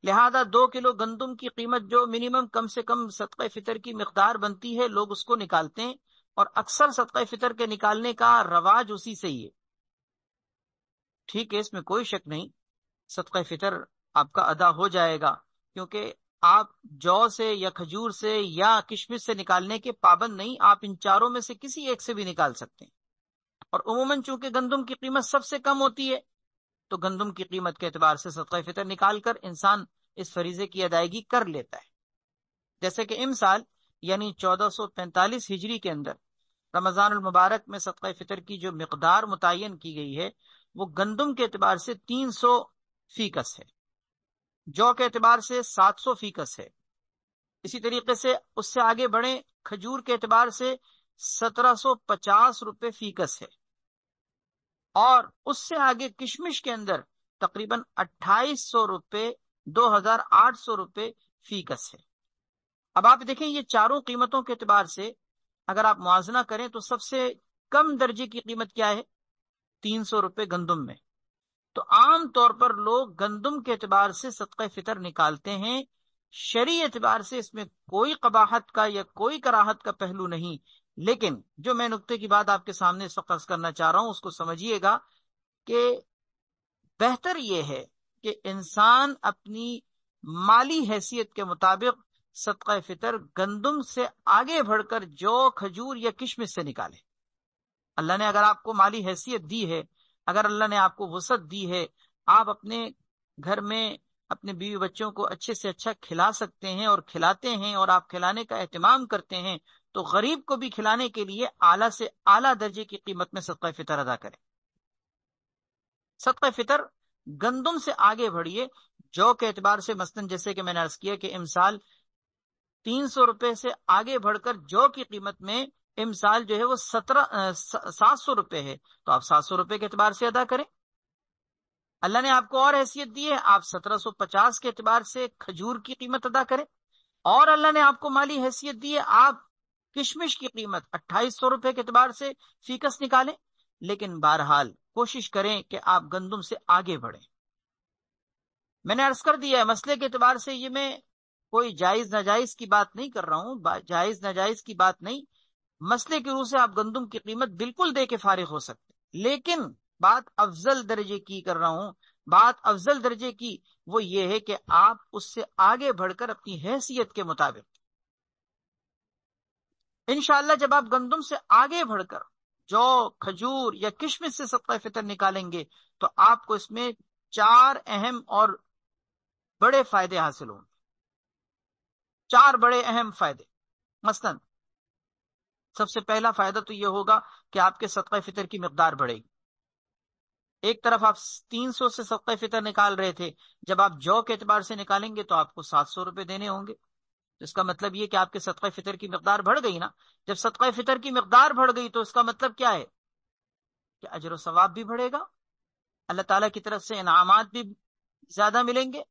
Speaker 1: لہذا 2 کلو گندم کی قیمت جو منیمم کم سے کم صدقہ فطر کی مقدار بنتی ہے، لوگ اس کو نکالتے ہیں، اور اکثر صدقہ فطر کے نکالنے کا رواج اسی سے ہی ہے. ٹھیک ہے، اس میں کوئی شک نہیں، صدقہ فطر آپ کا ادا ہو جائے گا، کیونکہ آپ جو سے یا کھجور سے یا کشمش سے نکالنے کے پابند نہیں، آپ ان چاروں میں سے کسی ایک سے بھی نکال سکتے ہیں. اور عموماً چونکہ گندم کی قیمت سب سے کم ہوتی ہے تو گندم کی قیمت کے اعتبار سے صدقہ فطر نکال کر انسان اس فریضے کی ادائیگی کر لیتا ہے. جیسے کہ امسال یعنی 1445 ہجری کے اندر رمضان المبارک میں صدقہ فطر کی جو مقدار متعین کی گئی ہے وہ گندم کے اعتبار سے 300 فیکس ہے، جو کے اعتبار سے 700 فیکس ہے. اسی طریقے سے اس سے آگے بڑھیں، کھجور کے اعتبار سے 1750 روپے فیکس ہے، اور اس سے آگے کشمش کے اندر تقریباً 2800 روپے 2800 روپے فیکس ہے. اب آپ دیکھیں یہ چاروں قیمتوں کے اعتبار سے اگر آپ موازنہ کریں تو سب سے کم درجے کی قیمت کیا ہے؟ 300 روپے گندم میں. تو عام طور پر لوگ گندم کے اعتبار سے صدقہ فطر نکالتے ہیں. شرعی اعتبار سے اس میں کوئی قباحت کا یا کوئی کراہت کا پہلو نہیں، لیکن جو میں نقطے کی بات آپ کے سامنے اس وقت عرض کرنا چاہ رہا ہوں اس کو سمجھیے گا کہ بہتر یہ ہے کہ انسان اپنی مالی حیثیت کے مطابق صدقہ فطر گندم سے آگے بڑھ کر جو، کھجور یا کشمش سے نکالے۔ اللہ نے اگر آپ کو مالی حیثیت دی ہے، اگر اللہ نے آپ کو وسعت دی ہے، آپ اپنے گھر میں اپنے بیوی بچوں کو اچھے سے اچھا کھلا سکتے ہیں اور کھلاتے ہیں، اور آپ کھلانے کا اہتمام کرتے ہیں، تو غریب کو بھی کھلانے کے لیے اعلیٰ سے اعلیٰ درجے کی قیمت میں صدقہ فطر ادا کریں۔ صدقہ فطر گندم سے آگے بڑھیے، جو کے اعتبار سے مثلاً جیسے کہ میں نے عرض کیا کہ امسال 300 روپے سے آگے بڑھ کر جو کی قیمت میں امسال جو ہے وہ 700 روپے ہے، تو آپ 700 روپے کے اعتبار سے ادا کریں۔ اللہ نے آپ کو اور حیثیت دی ہے، آپ 1750 کے اعتبار سے کھجور کی قیمت ادا کریں، اور اللہ نے آپ کو مالی حیثیت دی ہے، آپ کشمش کی قیمت 2800 روپے کے اعتبار سے فیکس نکالیں، لیکن بہرحال کوشش کریں کہ آپ گندم سے آگے بڑھیں۔ میں نے عرض کر دیا ہے، مسئلے کے اعتبار سے یہ میں کوئی جائز ناجائز کی بات نہیں کر رہا ہوں، جائز ناجائز کی بات نہیں، مسئلے کی روح سے آپ گندم کی قیمت بالکل دے کے فارغ ہو سکتے، لیکن بات افضل درجے کی کر رہا ہوں، بات افضل درجے کی وہ یہ ہے کہ آپ اس سے آگے بڑھ کر اپنی حیثیت کے مطابق، انشاءاللہ جب آپ گندم سے آگے بڑھ کر جو، کھجور یا کشمش سے صدقہ فطر نکالیں گے تو آپ کو اس میں 4 اہم اور بڑے فائدے حاصل ہوں گے، 4 بڑے اہم فائدے۔ مثلا سب سے پہلا فائدہ تو یہ ہوگا کہ آپ کے صدقہ فطر کی مقدار بڑھے گی۔ ایک طرف آپ 300 سے صدقہ فطر نکال رہے تھے، جب آپ جو کے اعتبار سے نکالیں گے تو آپ کو 700 روپے دینے ہوں گے، اس کا مطلب یہ کہ آپ کے صدقہ فطر کی مقدار بڑھ گئی نا۔ جب صدقہ فطر کی مقدار بڑھ گئی تو اس کا مطلب کیا ہے کہ اجر و ثواب بھی بڑھے گا، اللہ تعالیٰ کی طرف سے انعامات بھی زیادہ ملیں گے،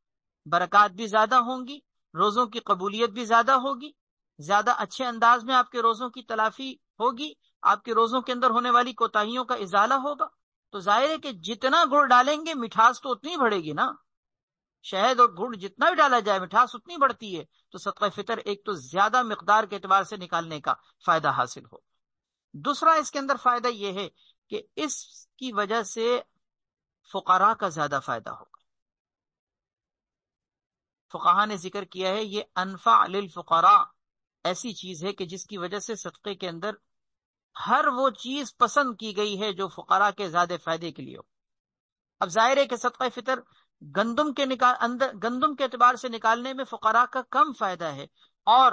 Speaker 1: برکات بھی زیادہ ہوں گی، روزوں کی قبولیت بھی زیادہ ہوگی، زیادہ اچھے انداز میں آپ کے روزوں کی تلافی ہوگی، آپ کے روزوں کے اندر ہونے والی کوتاہیوں کا ازالہ ہوگا۔ تو ظاہر ہے کہ جتنا گڑ ڈالیں گے مٹھاس تو اتنی بڑھے گی نا، شہد اور گڑ جتنا بھی ڈالا جائے مٹھاس اتنی بڑھتی ہے، تو صدقہ فطر ایک تو زیادہ مقدار کے اعتبار سے نکالنے کا فائدہ حاصل ہو۔ دوسرا اس کے اندر فائدہ یہ ہے کہ اس کی وجہ سے فقراء کا زیادہ فائدہ ہوگا۔ فقہا نے ذکر کیا ہے یہ انفع للفقراء ایسی چیز ہے کہ جس کی وجہ سے صدقے کے اندر ہر وہ چیز پسند کی گئی ہے جو فقراء کے زیادہ فائدے کے لیے ہو۔ اب ظاہر ہے کہ صدقہ فطر گندم کے اعتبار سے نکالنے میں فقراء کا کم فائدہ ہے، اور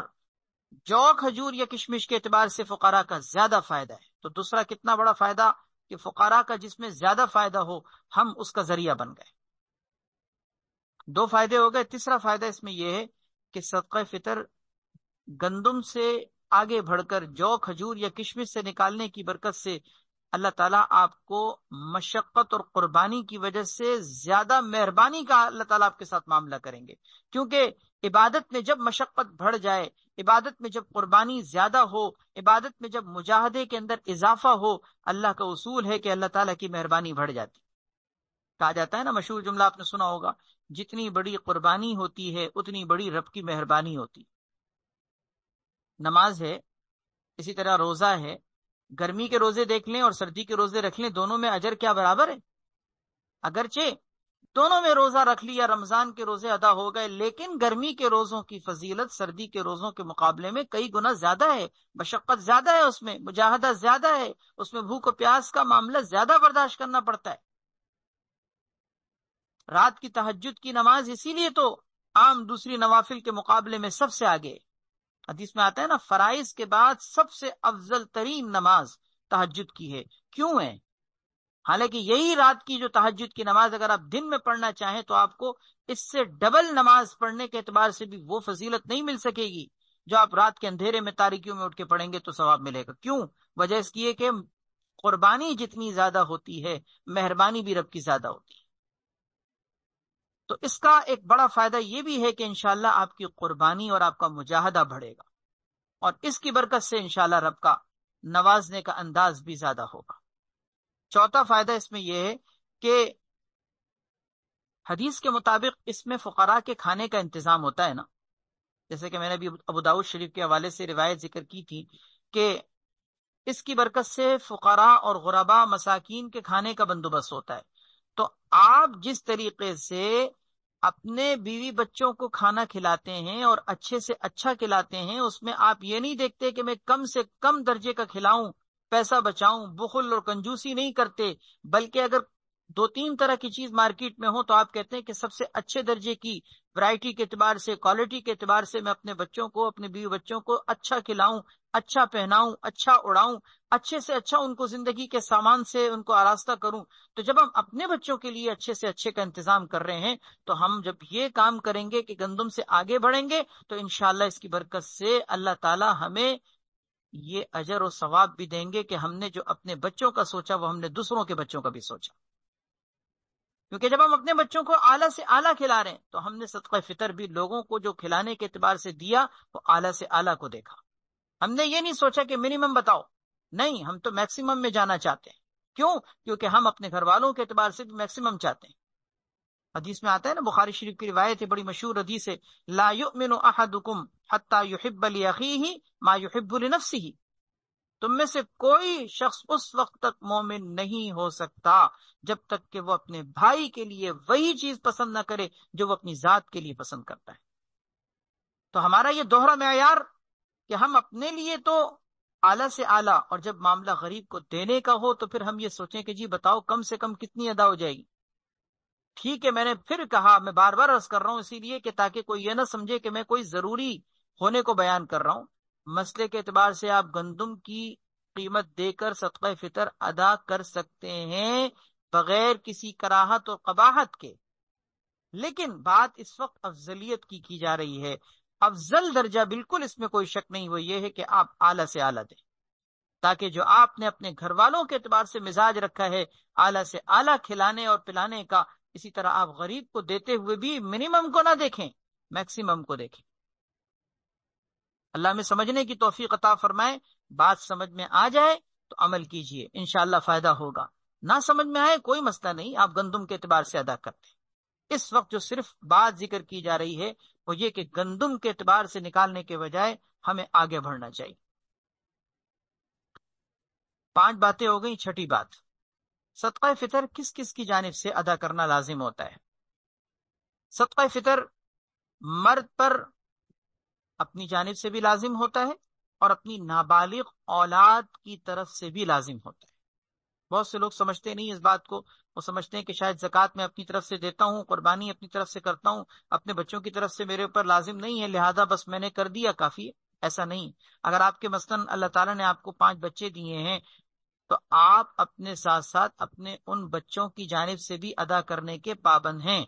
Speaker 1: جو، کھجور یا کشمش کے اعتبار سے فقراء کا زیادہ فائدہ ہے۔ تو دوسرا کتنا بڑا فائدہ کہ فقراء کا جس میں زیادہ فائدہ ہو ہم اس کا ذریعہ بن گئے۔ 2 فائدے ہو گئے۔ تیسرا فائدہ اس میں یہ ہے کہ صدقہ فطر گندم سے آگے بڑھ کر جو، کھجور یا کشمش سے نکالنے کی برکت سے اللہ تعالیٰ آپ کو مشقت اور قربانی کی وجہ سے زیادہ مہربانی کا اللہ تعالیٰ آپ کے ساتھ معاملہ کریں گے، کیونکہ عبادت میں جب مشقت بڑھ جائے، عبادت میں جب قربانی زیادہ ہو، عبادت میں جب مجاہدے کے اندر اضافہ ہو، اللہ کا اصول ہے کہ اللہ تعالیٰ کی مہربانی بڑھ جاتی۔ کہا جاتا ہے نا، مشہور جملہ آپ نے سنا ہوگا، جتنی بڑی قربانی ہوتی ہے اتنی بڑی رب کی مہربانی ہوتی۔ نماز ہے، اسی طرح روزہ ہے، گرمی کے روزے دیکھ لیں اور سردی کے روزے رکھ لیں، دونوں میں اجر کیا برابر ہے؟ اگرچہ دونوں میں روزہ رکھ لیا، رمضان کے روزے ادا ہو گئے، لیکن گرمی کے روزوں کی فضیلت سردی کے روزوں کے مقابلے میں کئی گنا زیادہ ہے، مشقت زیادہ ہے، اس میں مجاہدہ زیادہ ہے، اس میں بھوک و پیاس کا معاملہ زیادہ برداشت کرنا پڑتا ہے۔ رات کی تہجد کی نماز اسی لیے تو عام دوسری نوافل کے مقابلے میں سب سے آگے، حدیث میں آتا ہے نا، فرائض کے بعد سب سے افضل ترین نماز تہجد کی ہے۔ کیوں ہے؟ حالانکہ یہی رات کی جو تہجد کی نماز اگر آپ دن میں پڑھنا چاہیں تو آپ کو اس سے ڈبل نماز پڑھنے کے اعتبار سے بھی وہ فضیلت نہیں مل سکے گی جو آپ رات کے اندھیرے میں تاریکیوں میں اٹھ کے پڑھیں گے تو ثواب ملے گا۔ کیوں؟ وجہ اس کی ہے کہ قربانی جتنی زیادہ ہوتی ہے مہربانی بھی رب کی زیادہ ہوتی ہے۔ تو اس کا ایک بڑا فائدہ یہ بھی ہے کہ انشاءاللہ آپ کی قربانی اور آپ کا مجاہدہ بڑھے گا، اور اس کی برکت سے انشاءاللہ رب کا نوازنے کا انداز بھی زیادہ ہوگا۔ چوتھا فائدہ اس میں یہ ہے کہ حدیث کے مطابق اس میں فقراء کے کھانے کا انتظام ہوتا ہے نا، جیسے کہ میں نے ابھی ابو داؤد شریف کے حوالے سے روایت ذکر کی تھی کہ اس کی برکت سے فقراء اور غرباء مساکین کے کھانے کا بندوبست ہوتا ہے۔ تو آپ جس طریقے سے اپنے بیوی بچوں کو کھانا کھلاتے ہیں اور اچھے سے اچھا کھلاتے ہیں، اس میں آپ یہ نہیں دیکھتے کہ میں کم سے کم درجے کا کھلاؤں، پیسہ بچاؤں، بخل اور کنجوسی نہیں کرتے، بلکہ اگر دو تین طرح کی چیز مارکیٹ میں ہو تو آپ کہتے ہیں کہ سب سے اچھے درجے کی ورائٹی کے اعتبار سے، کوالٹی کے اعتبار سے میں اپنے بچوں کو، اپنے بیوی بچوں کو اچھا کھلاؤں، اچھا پہناؤں، اچھا اڑاؤں، اچھے سے اچھا ان کو زندگی کے سامان سے ان کو آراستہ کروں۔ تو جب ہم اپنے بچوں کے لیے اچھے سے اچھے کا انتظام کر رہے ہیں، تو ہم جب یہ کام کریں گے کہ گندم سے آگے بڑھیں گے، تو انشاءاللہ اس کی برکت سے اللہ تعالی ہمیں یہ اجر و ثواب بھی دیں گے کہ ہم نے جو اپنے بچوں کا سوچا وہ ہم نے دوسروں کے بچوں کا بھی سوچا۔ کیونکہ جب ہم اپنے بچوں کو اعلیٰ سے اعلیٰ کھلا رہے ہیں تو ہم نے صدقہ فطر بھی لوگوں کو جو کھلانے کے اعتبار سے دیا وہ اعلیٰ سے اعلیٰ کو دیکھا۔ ہم نے یہ نہیں سوچا کہ منیمم بتاؤ، نہیں، ہم تو میکسیمم میں جانا چاہتے ہیں۔ کیوں؟ کیونکہ ہم اپنے گھر والوں کے اعتبار سے بھی میکسیمم چاہتے ہیں۔ حدیث میں آتا ہے نا، بخاری شریف کی روایت ہے، بڑی مشہور حدیث ہے، لا یؤمن احدکم حتی یحب لاخیہ ما یحب لنفسہ۔ تم میں سے کوئی شخص اس وقت تک مومن نہیں ہو سکتا جب تک کہ وہ اپنے بھائی کے لیے وہی چیز پسند نہ کرے جو وہ اپنی ذات کے لیے پسند کرتا ہے۔ تو ہمارا یہ دوہرا معیار کہ ہم اپنے لیے تو اعلیٰ سے اعلیٰ، اور جب معاملہ غریب کو دینے کا ہو تو پھر ہم یہ سوچیں کہ جی بتاؤ کم سے کم کتنی ادا ہو جائے گی۔ ٹھیک ہے، میں نے پھر کہا، میں بار بار عرض کر رہا ہوں اسی لیے کہ تاکہ کوئی یہ نہ سمجھے کہ میں کوئی ضروری ہونے کو بیان کر رہا ہوں۔ مسئلے کے اعتبار سے آپ گندم کی قیمت دے کر صدقہ فطر ادا کر سکتے ہیں بغیر کسی کراہت اور قباحت کے، لیکن بات اس وقت افضلیت کی جا رہی ہے۔ افضل درجہ بالکل اس میں کوئی شک نہیں، وہ یہ ہے کہ آپ اعلیٰ سے اعلیٰ دیں، تاکہ جو آپ نے اپنے گھر والوں کے اعتبار سے مزاج رکھا ہے اعلیٰ سے اعلیٰ کھلانے اور پلانے کا، اسی طرح آپ غریب کو دیتے ہوئے بھی منیمم کو نہ دیکھیں، میکسیمم کو دیکھیں۔ اللہ میں سمجھنے کی توفیق عطا فرمائے۔ بات سمجھ میں آ جائے تو عمل کیجئے، انشاءاللہ فائدہ ہوگا۔ نہ سمجھ میں آئے کوئی مسئلہ نہیں، آپ گندم کے اعتبار سے ادا کرتے ہیں۔ اس وقت جو صرف بات ذکر کی جا رہی ہے وہ یہ کہ گندم کے اعتبار سے نکالنے کے بجائے ہمیں آگے بڑھنا چاہیے۔ 5 باتیں ہو گئی۔ چھٹی بات، صدقہ فطر کس کس کی جانب سے ادا کرنا لازم ہوتا ہے؟ صدقہ فطر مرد پر اپنی جانب سے بھی لازم ہوتا ہے اور اپنی نابالغ اولاد کی طرف سے بھی لازم ہوتا ہے۔ بہت سے لوگ سمجھتے نہیں اس بات کو، وہ سمجھتے ہیں کہ شاید زکوٰۃ میں اپنی طرف سے دیتا ہوں، قربانی اپنی طرف سے کرتا ہوں، اپنے بچوں کی طرف سے میرے اوپر لازم نہیں ہے، لہذا بس میں نے کر دیا کافی ہے۔ ایسا نہیں۔ اگر آپ کے مثلاً اللہ تعالیٰ نے آپ کو 5 بچے دیے ہیں تو آپ اپنے ساتھ ساتھ اپنے ان بچوں کی جانب سے بھی ادا کرنے کے پابند ہیں۔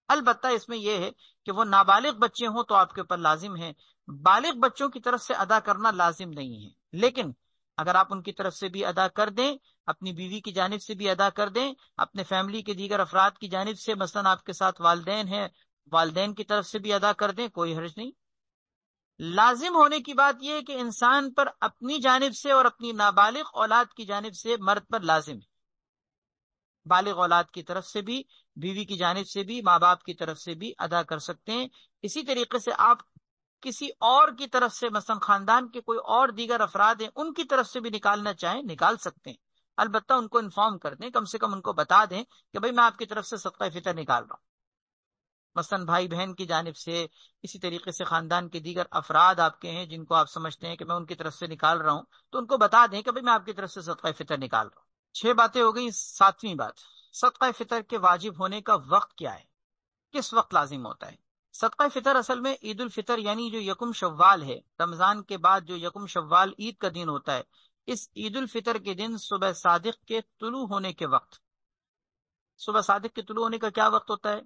Speaker 1: البتہ اس میں یہ ہے کہ وہ نابالغ بچے ہوں تو آپ کے اوپر لازم ہے، بالغ بچوں کی طرف سے ادا کرنا لازم نہیں ہے۔ لیکن اگر آپ ان کی طرف سے بھی ادا کر دیں، اپنی بیوی کی جانب سے بھی ادا کر دیں، اپنے فیملی کے دیگر افراد کی جانب سے، مثلا آپ کے ساتھ والدین ہیں، والدین کی طرف سے بھی ادا کر دیں، کوئی حرج نہیں۔ لازم ہونے کی بات یہ ہے کہ انسان پر اپنی جانب سے اور اپنی نابالغ اولاد کی جانب سے مرد پر لازم ہے۔ بالغ اولاد کی طرف سے بھی، بیوی کی جانب سے بھی، ماں باپ کی طرف سے بھی ادا کر سکتے ہیں۔ اسی طریقے سے آپ کسی اور کی طرف سے، مثلا خاندان کے کوئی اور دیگر افراد ہیں، ان کی طرف سے بھی نکالنا چاہیں نکال سکتے ہیں۔ البتہ ان کو انفارم کر دیں، کم سے کم ان کو بتا دیں کہ بھئی میں آپ کی طرف سے صدقہ فطر نکال رہا ہوں، مثلا بھائی بہن کی جانب سے۔ اسی طریقے سے خاندان کے دیگر افراد آپ کے ہیں جن کو آپ سمجھتے ہیں کہ میں ان کی طرف سے نکال رہا ہوں، تو ان کو بتا دیں کہ بھئی میں آپ کی طرف سے صدقہ فطر نکال رہا ہوں۔ 6 باتیں ہو گئی۔ 7ویں بات، صدقہ فطر کے واجب ہونے کا وقت کیا ہے، کس وقت لازم ہوتا ہے؟ صدقہ فطر اصل میں عید الفطر یعنی جو یکم شوال ہے، رمضان کے بعد جو یکم شوال عید کا دن ہوتا ہے، اس عید الفطر کے دن صبح صادق کے طلوع ہونے کے وقت، صبح صادق کے طلوع ہونے کا کیا وقت ہوتا ہے؟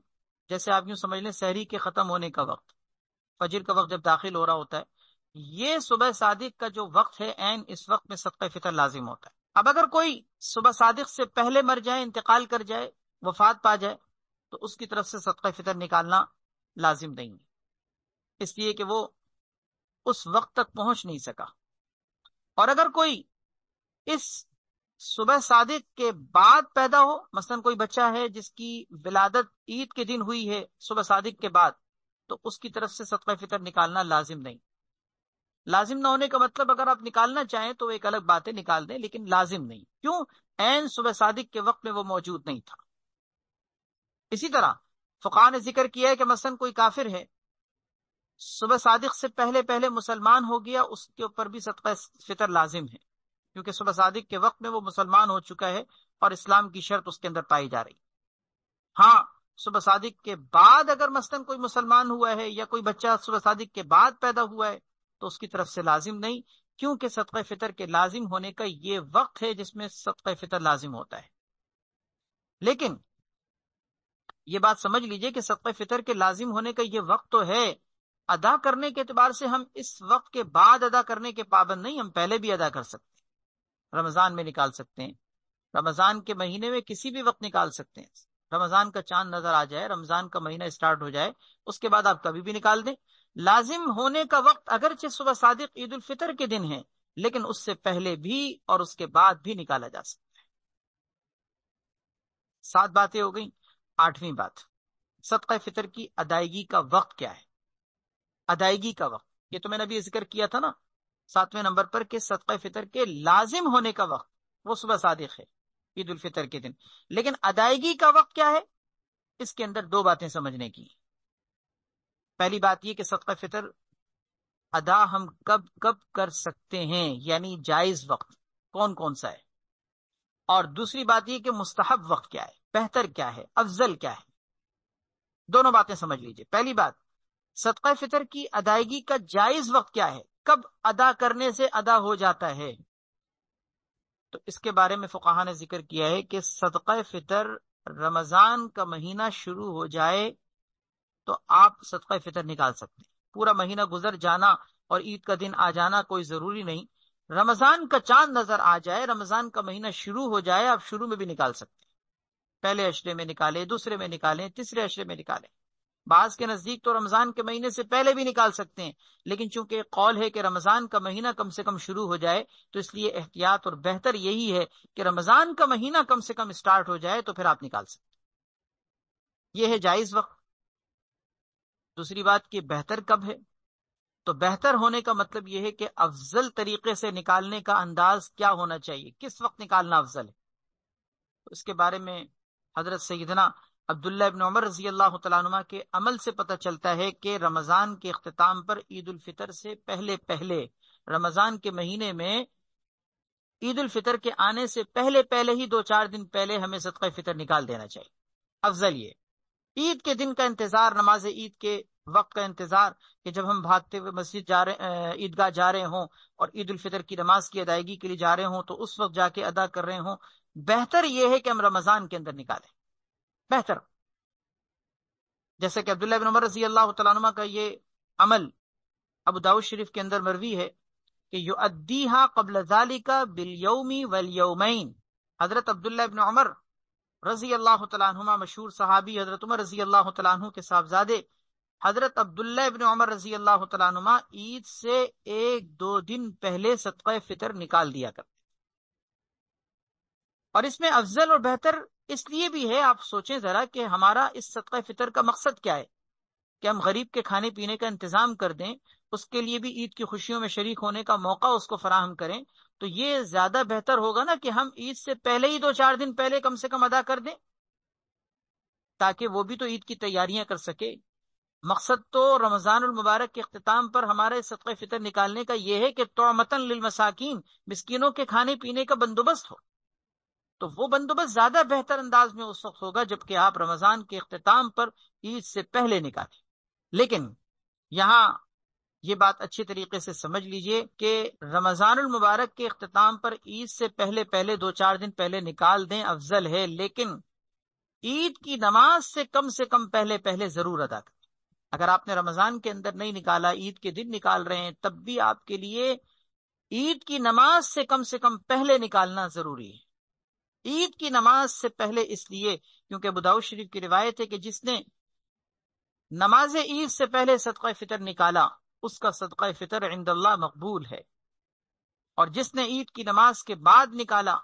Speaker 1: جیسے آپ یوں سمجھ لیں سحری کے ختم ہونے کا وقت، فجر کا وقت جب داخل ہو رہا ہوتا ہے، یہ صبح صادق کا جو وقت ہے عین اس وقت میں صدقہ فطر لازم ہوتا ہے۔ اب اگر کوئی صبح صادق سے پہلے مر جائے، انتقال کر جائے، وفات پا جائے، تو اس کی طرف سے صدقہ فطر نکالنا لازم نہیں ہے، اس لیے کہ وہ اس وقت تک پہنچ نہیں سکا۔ اور اگر کوئی اس صبح صادق کے بعد پیدا ہو، مثلا کوئی بچہ ہے جس کی ولادت عید کے دن ہوئی ہے صبح صادق کے بعد، تو اس کی طرف سے صدقہ فطر نکالنا لازم نہیں۔ لازم نہ ہونے کا مطلب اگر آپ نکالنا چاہیں تو ایک الگ بات ہے، نکال دیں، لیکن لازم نہیں۔ کیوں؟ عین صبح صادق کے وقت میں وہ موجود نہیں تھا۔ اسی طرح فقہاء نے ذکر کیا ہے کہ مثلا کوئی کافر ہے، صبح صادق سے پہلے پہلے مسلمان ہو گیا، اس کے اوپر بھی صدقہ فطر لازم ہے، کیونکہ صبح صادق کے وقت میں وہ مسلمان ہو چکا ہے اور اسلام کی شرط اس کے اندر پائی جا رہی۔ ہاں، صبح صادق کے بعد اگر مثلا کوئی مسلمان ہوا ہے یا کوئی بچہ صبح صادق کے بعد پیدا ہوا ہے تو اس کی طرف سے لازم نہیں، کیونکہ صدقہ فطر کے لازم ہونے کا یہ وقت ہے جس میں صدقہ فطر لازم ہوتا ہے۔ لیکن یہ بات سمجھ لیجئے کہ صدقہ فطر کے لازم ہونے کا یہ وقت تو ہے، ادا کرنے کے اعتبار سے ہم اس وقت کے بعد ادا کرنے کے پابند نہیں، ہم پہلے بھی ادا کر سکتے ہیں، رمضان میں نکال سکتے ہیں، رمضان کے مہینے میں کسی بھی وقت نکال سکتے ہیں، رمضان کا چاند نظر آ جائے، رمضان کا مہینہ اسٹارٹ ہو جائے، اس کے بعد آپ کبھی بھی نکال دیں۔ لازم ہونے کا وقت اگرچہ صبح صادق عید الفطر کے دن ہے، لیکن اس سے پہلے بھی اور اس کے بعد بھی نکالا جا سکتا ہے۔ 7 باتیں ہو گئیں۔ 8ویں بات، صدقہ فطر کی ادائیگی کا وقت کیا ہے؟ ادائیگی کا وقت، یہ تو میں نے ابھی ذکر کیا تھا نا 7ویں نمبر پر، کہ صدقہ فطر کے لازم ہونے کا وقت وہ صبح صادق ہے عید الفطر کے دن، لیکن ادائیگی کا وقت کیا ہے؟ اس کے اندر 2 باتیں سمجھنے کی۔ پہلی بات یہ کہ صدقہ فطر ادا ہم کب کب کر سکتے ہیں، یعنی جائز وقت کون کون سا ہے، اور دوسری بات یہ کہ مستحب وقت کیا ہے، بہتر کیا ہے، افضل کیا ہے۔ دونوں باتیں سمجھ لیجئے۔ پہلی بات، صدقہ فطر کی ادائیگی کا جائز وقت کیا ہے، کب ادا کرنے سے ادا ہو جاتا ہے؟ تو اس کے بارے میں فقہاء نے ذکر کیا ہے کہ صدقہ فطر رمضان کا مہینہ شروع ہو جائے تو آپ صدقہ فطر نکال سکتے ہیں، پورا مہینہ گزر جانا اور عید کا دن آ جانا کوئی ضروری نہیں، رمضان کا چاند نظر آ جائے، رمضان کا مہینہ شروع ہو جائے، آپ شروع میں بھی نکال سکتے ہیں، پہلے عشرے میں نکالیں، دوسرے میں نکالیں، تیسرے عشرے میں نکالیں۔ بعض کے نزدیک تو رمضان کے مہینے سے پہلے بھی نکال سکتے ہیں، لیکن چونکہ قول ہے کہ رمضان کا مہینہ کم سے کم شروع ہو جائے، تو اس لیے احتیاط اور بہتر یہی ہے کہ رمضان کا مہینہ کم سے کم اسٹارٹ ہو جائے تو پھر آپ نکال سکتے ہیں۔ یہ ہے جائز وقت۔ دوسری بات کہ بہتر کب ہے، تو بہتر ہونے کا مطلب یہ ہے کہ افضل طریقے سے نکالنے کا انداز کیا ہونا چاہیے، کس وقت نکالنا افضل ہے۔ تو اس کے بارے میں حضرت سیدنا عبداللہ ابن عمر رضی اللہ تعالیٰ عنہ کے عمل سے پتہ چلتا ہے کہ رمضان کے اختتام پر عید الفطر سے پہلے پہلے، رمضان کے مہینے میں عید الفطر کے آنے سے پہلے پہلے ہی 2-4 دن پہلے ہمیں صدقہ فطر نکال دینا چاہیے۔ افضل یہ عید کے دن کا انتظار، نماز عید کے وقت کا انتظار، کہ جب ہم بھاگتے ہوئے مسجد جا رہے عیدگاہ جا رہے ہوں اور عید الفطر کی نماز کی ادائیگی کے لیے جا رہے ہوں تو اس وقت جا کے ادا کر رہے ہوں، بہتر یہ ہے کہ ہم رمضان کے اندر نکالیں، بہتر۔ جیسے کہ عبداللہ بن عمر رضی اللہ تعالیٰ عنہ کا یہ عمل ابو داؤد شریف کے اندر مروی ہے کہ یؤدیہا قبل ذالک بالیوم والیومین۔ حضرت عبداللہ بن عمر رضی اللہ تعالیٰ عنہما، مشہور صحابی حضرت عمر رضی اللہ تعالیٰ عنہ کے صاحبزادے حضرت عبداللہ ابن عمر رضی اللہ تعالیٰ عنہما عید سے 1-2 دن پہلے صدقہ فطر نکال دیا کرتے۔ اور اس میں افضل اور بہتر اس لیے بھی ہے، آپ سوچیں ذرا کہ ہمارا اس صدقہ فطر کا مقصد کیا ہے، کہ ہم غریب کے کھانے پینے کا انتظام کر دیں، اس کے لیے بھی عید کی خوشیوں میں شریک ہونے کا موقع اس کو فراہم کریں، تو یہ زیادہ بہتر ہوگا نا کہ ہم عید سے پہلے ہی 2-4 دن پہلے کم سے کم ادا کر دیں، تاکہ وہ بھی تو عید کی تیاریاں کر سکے۔ مقصد تو رمضان المبارک کے اختتام پر ہمارے صدقہ فطر نکالنے کا یہ ہے کہ طعمتن للمساکین، مسکینوں کے کھانے پینے کا بندوبست ہو، تو وہ بندوبست زیادہ بہتر انداز میں اس وقت ہوگا جبکہ آپ رمضان کے اختتام پر عید سے پہلے نکالیں۔ لیکن یہاں یہ بات اچھی طریقے سے سمجھ لیجئے کہ رمضان المبارک کے اختتام پر عید سے پہلے پہلے 2-4 دن پہلے نکال دیں افضل ہے، لیکن عید کی نماز سے کم پہلے پہلے ضرور ادا کریں۔ اگر آپ نے رمضان کے اندر نہیں نکالا، عید کے دن نکال رہے ہیں، تب بھی آپ کے لیے عید کی نماز سے کم پہلے نکالنا ضروری ہے۔ عید کی نماز سے پہلے اس لیے کیونکہ ابو داؤد شریف کی روایت ہے کہ جس نے نماز عید سے پہلے صدقہ فطر نکالا اس کا صدقہ فطر عند اللہ مقبول ہے، اور جس نے عید کی نماز کے بعد نکالا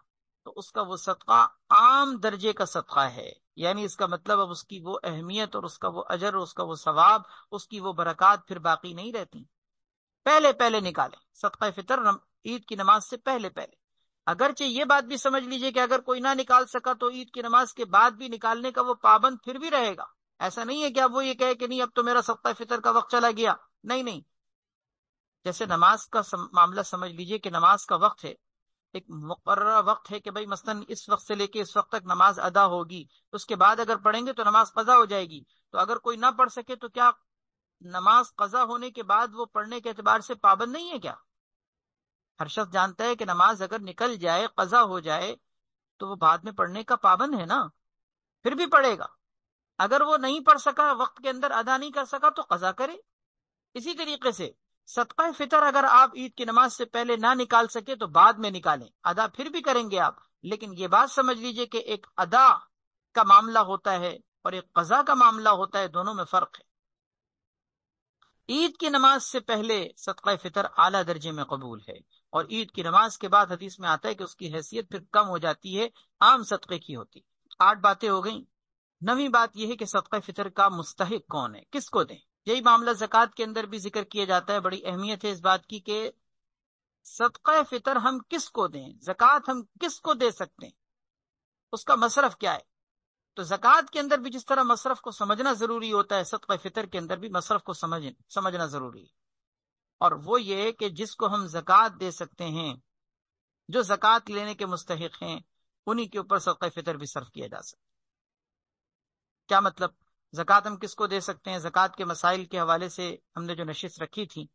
Speaker 1: تو اس کا وہ صدقہ عام درجے کا صدقہ ہے، یعنی اس کا مطلب اب اس کی وہ اہمیت اور اس کا وہ اجر اور اس کا وہ ثواب، اس کی وہ برکات پھر باقی نہیں رہتی۔ پہلے پہلے نکالیں صدقہ فطر عید کی نماز سے پہلے پہلے۔ اگرچہ یہ بات بھی سمجھ لیجئے کہ اگر کوئی نہ نکال سکا تو عید کی نماز کے بعد بھی نکالنے کا وہ پابند پھر بھی رہے گا، ایسا نہیں ہے کہ اب وہ یہ کہے کہ نہیں اب تو میرا صدقہ فطر کا وقت چلا گیا. نہیں نہیں، جیسے نماز کا معاملہ سمجھ لیجئے کہ نماز کا وقت ہے، ایک مقررہ وقت ہے کہ بھائی مثلاً اس وقت سے لے کے اس وقت تک نماز ادا ہوگی، اس کے بعد اگر پڑھیں گے تو نماز قضا ہو جائے گی. تو اگر کوئی نہ پڑھ سکے تو کیا نماز قضا ہونے کے بعد وہ پڑھنے کے اعتبار سے پابند نہیں ہے کیا؟ ہر شخص جانتا ہے کہ نماز اگر نکل جائے، قضا ہو جائے، تو وہ بعد میں پڑھنے کا پابند ہے نا، پھر بھی پڑھے گا. اگر وہ نہیں پڑھ سکا، وقت کے اندر ادا نہیں کر سکا، تو قضا کرے. اسی طریقے سے صدقہ فطر اگر آپ عید کی نماز سے پہلے نہ نکال سکے تو بعد میں نکالیں، ادا پھر بھی کریں گے آپ. لیکن یہ بات سمجھ لیجئے کہ ایک ادا کا معاملہ ہوتا ہے اور ایک قضا کا معاملہ ہوتا ہے، دونوں میں فرق ہے. عید کی نماز سے پہلے صدقہ فطر اعلیٰ درجے میں قبول ہے، اور عید کی نماز کے بعد حدیث میں آتا ہے کہ اس کی حیثیت پھر کم ہو جاتی ہے، عام صدقے کی ہوتی. 8 باتیں ہو گئیں. 9ویں بات یہ ہے کہ صدقہ فطر کا مستحق کون ہے، کس کو دیں. یہی معاملہ زکوٰۃ کے اندر بھی ذکر کیا جاتا ہے. بڑی اہمیت ہے اس بات کی کہ صدقہ فطر ہم کس کو دیں، زکوٰۃ ہم کس کو دے سکتے ہیں، اس کا مصرف کیا ہے. تو زکوٰۃ کے اندر بھی جس طرح مصرف کو سمجھنا ضروری ہوتا ہے، صدقہ فطر کے اندر بھی مصرف کو سمجھنا ضروری ہے. اور وہ یہ کہ جس کو ہم زکوٰۃ دے سکتے ہیں، جو زکوٰۃ لینے کے مستحق ہیں، انہی کے اوپر صدقہ فطر بھی صرف کیا جا سکتا ہے. کیا مطلب؟ زکوٰۃ ہم کس کو دے سکتے ہیں؟ زکوٰۃ کے مسائل کے حوالے سے ہم نے جو نشست رکھی تھی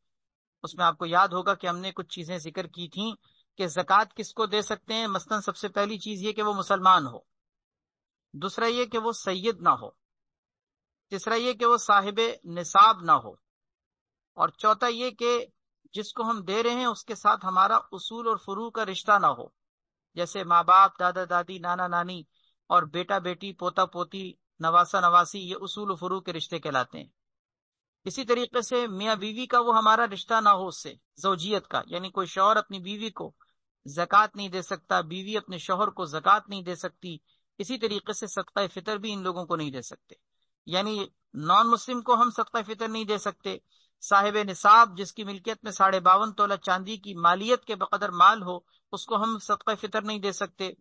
Speaker 1: اس میں آپ کو یاد ہوگا کہ ہم نے کچھ چیزیں ذکر کی تھیں کہ زکوٰۃ کس کو دے سکتے ہیں. مثلا سب سے پہلی چیز یہ کہ وہ مسلمان ہو، دوسرا یہ کہ وہ سید نہ ہو، تیسرا یہ کہ وہ صاحب نصاب نہ ہو، اور چوتھا یہ کہ جس کو ہم دے رہے ہیں اس کے ساتھ ہمارا اصول اور فروع کا رشتہ نہ ہو، جیسے ماں باپ، دادا دادی، نانا نانی اور بیٹا بیٹی، پوتا پوتی، نواسا نواسی، یہ اصول و فروع کے رشتے کہلاتے ہیں. اسی طریقے سے میاں بیوی کا وہ ہمارا رشتہ نہ ہو اس سے، زوجیت کا، یعنی کوئی شوہر اپنی بیوی کو زکوٰۃ نہیں دے سکتا، بیوی اپنے شوہر کو زکوٰۃ نہیں دے سکتی. اسی طریقے سے صدقہ فطر بھی ان لوگوں کو نہیں دے سکتے، یعنی نان مسلم کو ہم صدقہ فطر نہیں دے سکتے. صاحب نصاب جس کی ملکیت میں 52.5 تولہ چاندی کی مالیت کے بقدر مال ہو، اس کو ہم صدقہ فطر نہیں دے سکتے.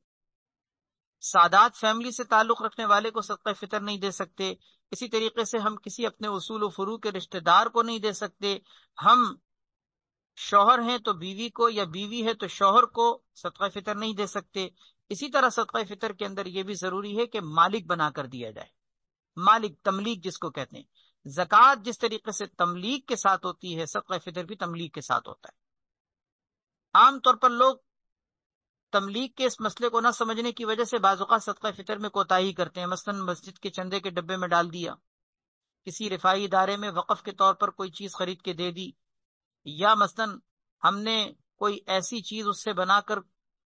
Speaker 1: سادات فیملی سے تعلق رکھنے والے کو صدقہ فطر نہیں دے سکتے. اسی طریقے سے ہم کسی اپنے اصول و فروع کے رشتہ دار کو نہیں دے سکتے. ہم شوہر ہیں تو بیوی کو، یا بیوی ہے تو شوہر کو صدقہ فطر نہیں دے سکتے. اسی طرح صدقہ فطر کے اندر یہ بھی ضروری ہے کہ مالک بنا کر دیا جائے، مالک، تملیک جس کو کہتے ہیں. زکوٰۃ جس طریقے سے تملیک کے ساتھ ہوتی ہے، صدقہ فطر بھی تملیک کے ساتھ ہوتا ہے. عام طور پر لوگ تملیک کے اس مسئلے کو نہ سمجھنے کی وجہ سے بعض اوقات صدقہ فطر میں کوتاہی کرتے ہیں. مثلا مسجد کے چندے کے ڈبے میں ڈال دیا، کسی رفاہی ادارے میں وقف کے طور پر کوئی چیز خرید کے دے دی، یا مثلا ہم نے کوئی ایسی چیز اس سے بنا کر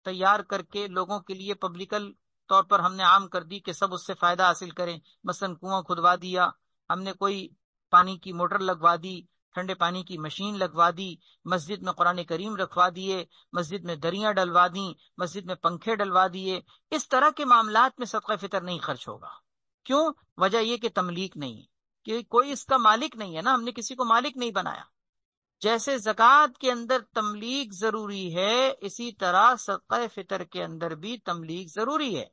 Speaker 1: تیار کر کے لوگوں کے لیے پبلکل طور پر ہم نے عام کر دی کہ سب اس سے فائدہ حاصل کریں. مثلا کنواں کھدوا دیا، ہم نے کوئی پانی کی موٹر لگوا دی، ٹھنڈے پانی کی مشین لگوا دی، مسجد میں قرآن کریم رکھوا دیے، مسجد میں دریاں ڈلوا دیں، مسجد میں پنکھے ڈلوا دیے. اس طرح کے معاملات میں صدقہ فطر نہیں خرچ ہوگا. کیوں؟ وجہ یہ کہ تملیک نہیں ہے، کہ کوئی اس کا مالک نہیں ہے نا، ہم نے کسی کو مالک نہیں بنایا. جیسے زکوٰۃ کے اندر تملیک ضروری ہے، اسی طرح صدقہ فطر کے اندر بھی تملیک ضروری ہے.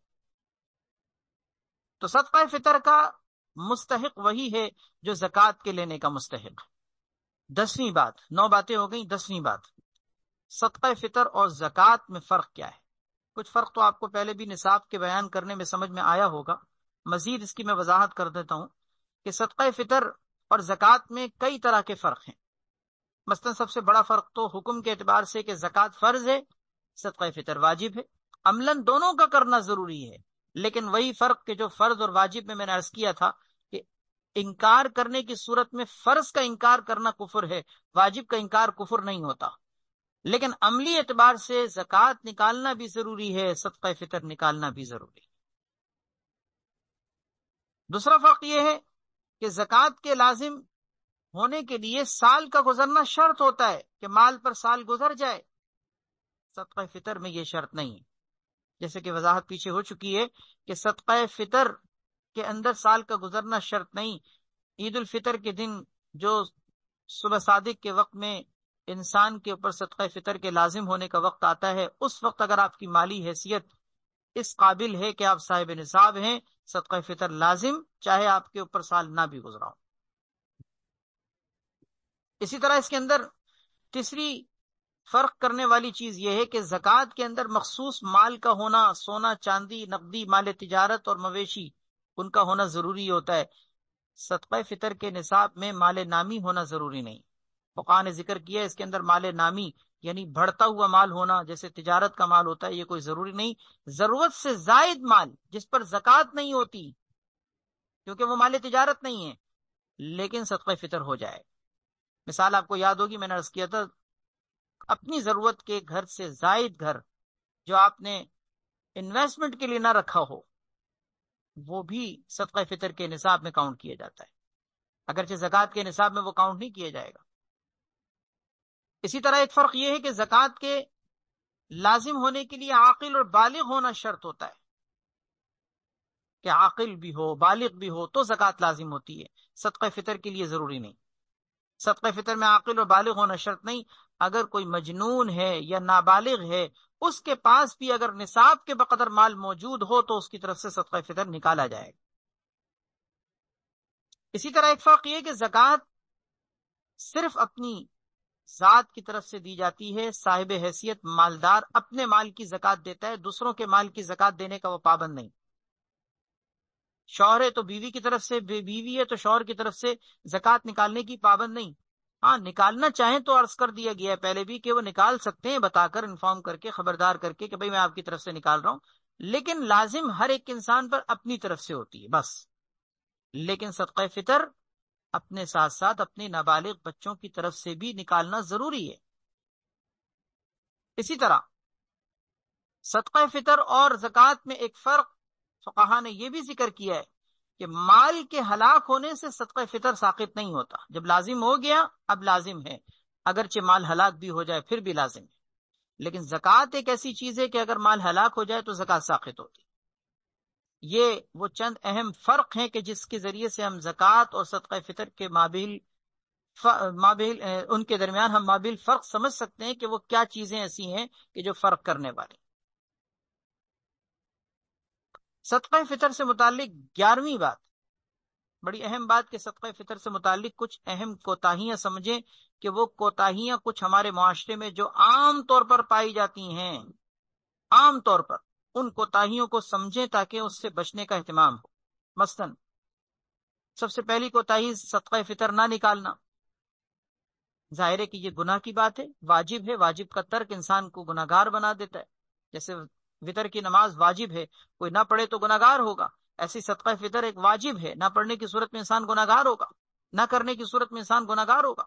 Speaker 1: تو صدقہ فطر کا مستحق وہی ہے جو زکوٰۃ کے لینے کا مستحق. 10ویں بات، 9 باتیں ہو گئیں. 10ویں بات، صدقہ فطر اور زکوٰۃ میں فرق کیا ہے؟ کچھ فرق تو آپ کو پہلے بھی نصاب کے بیان کرنے میں سمجھ میں آیا ہوگا، مزید اس کی میں وضاحت کر دیتا ہوں کہ صدقہ فطر اور زکوٰۃ میں کئی طرح کے فرق ہیں. مثلا سب سے بڑا فرق تو حکم کے اعتبار سے کہ زکوٰۃ فرض ہے، صدقہ فطر واجب ہے. عملاً دونوں کا کرنا ضروری ہے، لیکن وہی فرق کہ جو فرض اور واجب میں نے عرض کیا تھا کہ انکار کرنے کی صورت میں فرض کا انکار کرنا کفر ہے، واجب کا انکار کفر نہیں ہوتا. لیکن عملی اعتبار سے زکوٰۃ نکالنا بھی ضروری ہے، صدقہ فطر نکالنا بھی ضروری ہے. دوسرا فرق یہ ہے کہ زکوٰۃ کے لازم ہونے کے لیے سال کا گزرنا شرط ہوتا ہے کہ مال پر سال گزر جائے. صدقہ فطر میں یہ شرط نہیں ہے. جیسے کہ وضاحت پیچھے ہو چکی ہے کہ صدقہ فطر کے اندر سال کا گزرنا شرط نہیں. عید الفطر کے دن جو صبح صادق کے وقت میں انسان کے اوپر صدقہ فطر کے لازم ہونے کا وقت آتا ہے، اس وقت اگر آپ کی مالی حیثیت اس قابل ہے کہ آپ صاحب نصاب ہیں، صدقہ فطر لازم، چاہے آپ کے اوپر سال نہ بھی گزرا ہو۔ اسی طرح اس کے اندر تیسری فرق کرنے والی چیز یہ ہے کہ زکوٰۃ کے اندر مخصوص مال کا ہونا، سونا چاندی نقدی مال تجارت اور مویشی، ان کا ہونا ضروری ہوتا ہے۔ صدقہ فطر کے نصاب میں مال نامی ہونا ضروری نہیں۔ فقہاء نے ذکر کیا اس کے اندر مال نامی یعنی بڑھتا ہوا مال ہونا، جیسے تجارت کا مال ہوتا ہے، یہ کوئی ضروری نہیں۔ ضرورت سے زائد مال جس پر زکوٰۃ نہیں ہوتی کیونکہ وہ مال تجارت نہیں ہے، لیکن صدقہ فطر ہو جائے۔ مثال آپ کو یاد ہوگی، میں نے عرض کیا تھا، اپنی ضرورت کے گھر سے زائد گھر جو آپ نے انویسٹمنٹ کے لیے نہ رکھا ہو، وہ بھی صدقہ فطر کے نصاب میں کاؤنٹ کیا جاتا ہے، اگرچہ زکوٰۃ کے نصاب میں وہ کاؤنٹ نہیں کیا جائے گا۔ اسی طرح ایک فرق یہ ہے کہ زکوٰۃ کے لازم ہونے کے لیے عاقل اور بالغ ہونا شرط ہوتا ہے، کہ عاقل بھی ہو بالغ بھی ہو تو زکوٰۃ لازم ہوتی ہے، صدقہ فطر کے لیے ضروری نہیں۔ صدقہ فطر میں عاقل اور بالغ ہونا شرط نہیں، اگر کوئی مجنون ہے یا نابالغ ہے، اس کے پاس بھی اگر نصاب کے بقدر مال موجود ہو تو اس کی طرف سے صدقہ فطر نکالا جائے گا۔ اسی طرح ایک فرق یہ ہے کہ زکوٰۃ صرف اپنی ذات کی طرف سے دی جاتی ہے، صاحب حیثیت مالدار اپنے مال کی زکوٰۃ دیتا ہے، دوسروں کے مال کی زکوٰۃ دینے کا وہ پابند نہیں۔ شوہر ہے تو بیوی کی طرف سے، بیوی ہے تو شوہر کی طرف سے زکوٰۃ نکالنے کی پابند نہیں۔ ہاں نکالنا چاہیں تو عرض کر دیا گیا ہے پہلے بھی کہ وہ نکال سکتے ہیں، بتا کر انفارم کر کے، خبردار کر کے کہ بھئی میں آپ کی طرف سے نکال رہا ہوں، لیکن لازم ہر ایک انسان پر اپنی طرف سے ہوتی ہے بس۔ لیکن صدقہ فطر اپنے ساتھ ساتھ اپنے نابالغ بچوں کی طرف سے بھی نکالنا ضروری ہے۔ اسی طرح صدقہ فطر اور زکوٰۃ میں ایک فرق فقہاء نے یہ بھی ذکر کیا ہے کہ مال کے ہلاک ہونے سے صدقہ فطر ساقط نہیں ہوتا، جب لازم ہو گیا اب لازم ہے، اگرچہ مال ہلاک بھی ہو جائے پھر بھی لازم ہے۔ لیکن زکوٰۃ ایک ایسی چیز ہے کہ اگر مال ہلاک ہو جائے تو زکوٰۃ ساقط ہوتی۔ یہ وہ چند اہم فرق ہیں کہ جس کے ذریعے سے ہم زکوٰۃ اور صدقہ فطر کے مابین ان کے درمیان ہم مابین فرق سمجھ سکتے ہیں کہ وہ کیا چیزیں ایسی ہیں کہ جو فرق کرنے والے۔ صدقہ فطر سے متعلق 11ویں بات، بڑی اہم بات، کہ صدقہ فطر سے متعلق کچھ اہم کوتاہیاں سمجھیں کہ وہ کوتاہیاں کچھ ہمارے معاشرے میں جو عام طور پر پائی جاتی ہیں، عام طور پر ان کوتاہیوں کو سمجھیں تاکہ اس سے بچنے کا اہتمام ہو۔ مثلاً سب سے پہلی کوتاہی صدقہ فطر نہ نکالنا۔ ظاہر ہے کہ یہ گناہ کی بات ہے، واجب ہے، واجب کا ترک انسان کو گناہگار بنا دیتا ہے۔ جیسے وطر کی نماز واجب ہے، کوئی نہ پڑھے تو گناہگار ہوگا، ایسی صدقہ فطر ایک واجب ہے، نہ پڑھنے کی صورت میں انسان گناہگار ہوگا، نہ کرنے کی صورت میں انسان گناہگار ہوگا۔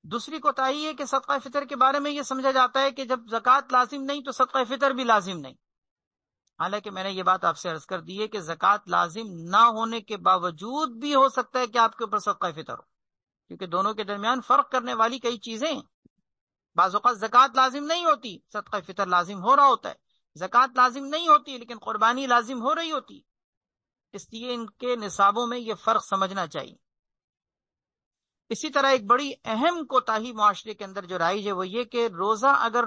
Speaker 1: دوسری کوتاہی ہے کہ صدقہ فطر کے بارے میں یہ سمجھا جاتا ہے کہ جب زکوٰۃ لازم نہیں تو صدقہ فطر بھی لازم نہیں۔ حالانکہ میں نے یہ بات آپ سے عرض کر دی ہے کہ زکوٰۃ لازم نہ ہونے کے باوجود بھی ہو سکتا ہے کہ آپ کے اوپر صدقہ فطر ہو، کیونکہ دونوں کے درمیان فرق کرنے والی کئی چیزیں ہیں۔ بعض اوقات زکوٰۃ لازم نہیں ہوتی، صدقہ فطر لازم ہو رہا ہوتا ہے، زکوٰۃ لازم نہیں ہوتی لیکن قربانی لازم ہو رہی ہوتی، اس لیے ان کے نصابوں میں یہ فرق سمجھنا چاہیے۔ اسی طرح ایک بڑی اہم کوتاہی معاشرے کے اندر جو رائج ہے وہ یہ کہ روزہ اگر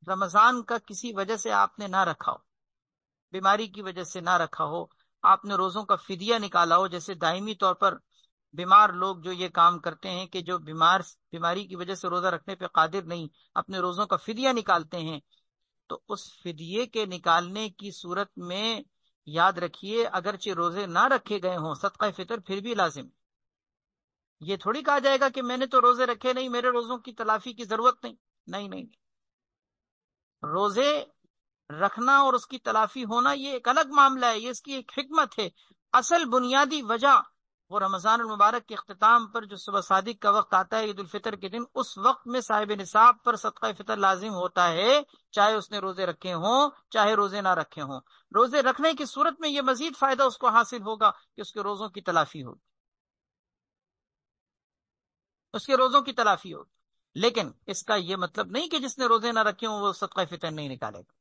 Speaker 1: رمضان کا کسی وجہ سے آپ نے نہ رکھا ہو، بیماری کی وجہ سے نہ رکھا ہو، آپ نے روزوں کا فدیہ نکالا ہو، جیسے دائمی طور پر بیمار لوگ جو یہ کام کرتے ہیں کہ جو بیماری کی وجہ سے روزہ رکھنے پہ قادر نہیں، اپنے روزوں کا فدیہ نکالتے ہیں، تو اس فدیے کے نکالنے کی صورت میں یاد رکھیے اگرچہ روزے نہ رکھے گئے ہوں صدقہ فطر پھر بھی لازم ہے۔ یہ تھوڑی کہا جائے گا کہ میں نے تو روزے رکھے نہیں، میرے روزوں کی تلافی کی ضرورت نہیں، نہیں نہیں، روزے رکھنا اور اس کی تلافی ہونا یہ ایک الگ معاملہ ہے، یہ اس کی ایک حکمت ہے۔ اصل بنیادی وجہ وہ رمضان المبارک کے اختتام پر جو صبح صادق کا وقت آتا ہے عید الفطر کے دن، اس وقت میں صاحب نصاب پر صدقہ فطر لازم ہوتا ہے، چاہے اس نے روزے رکھے ہوں چاہے روزے نہ رکھے ہوں۔ روزے رکھنے کی صورت میں یہ مزید فائدہ اس کو حاصل ہوگا کہ اس کے روزوں کی تلافی ہوگی، اس کے روزوں کی تلافی ہوگی، لیکن اس کا یہ مطلب نہیں کہ جس نے روزے نہ رکھے ہوں وہ صدقہ فطر نہیں نکالے گا۔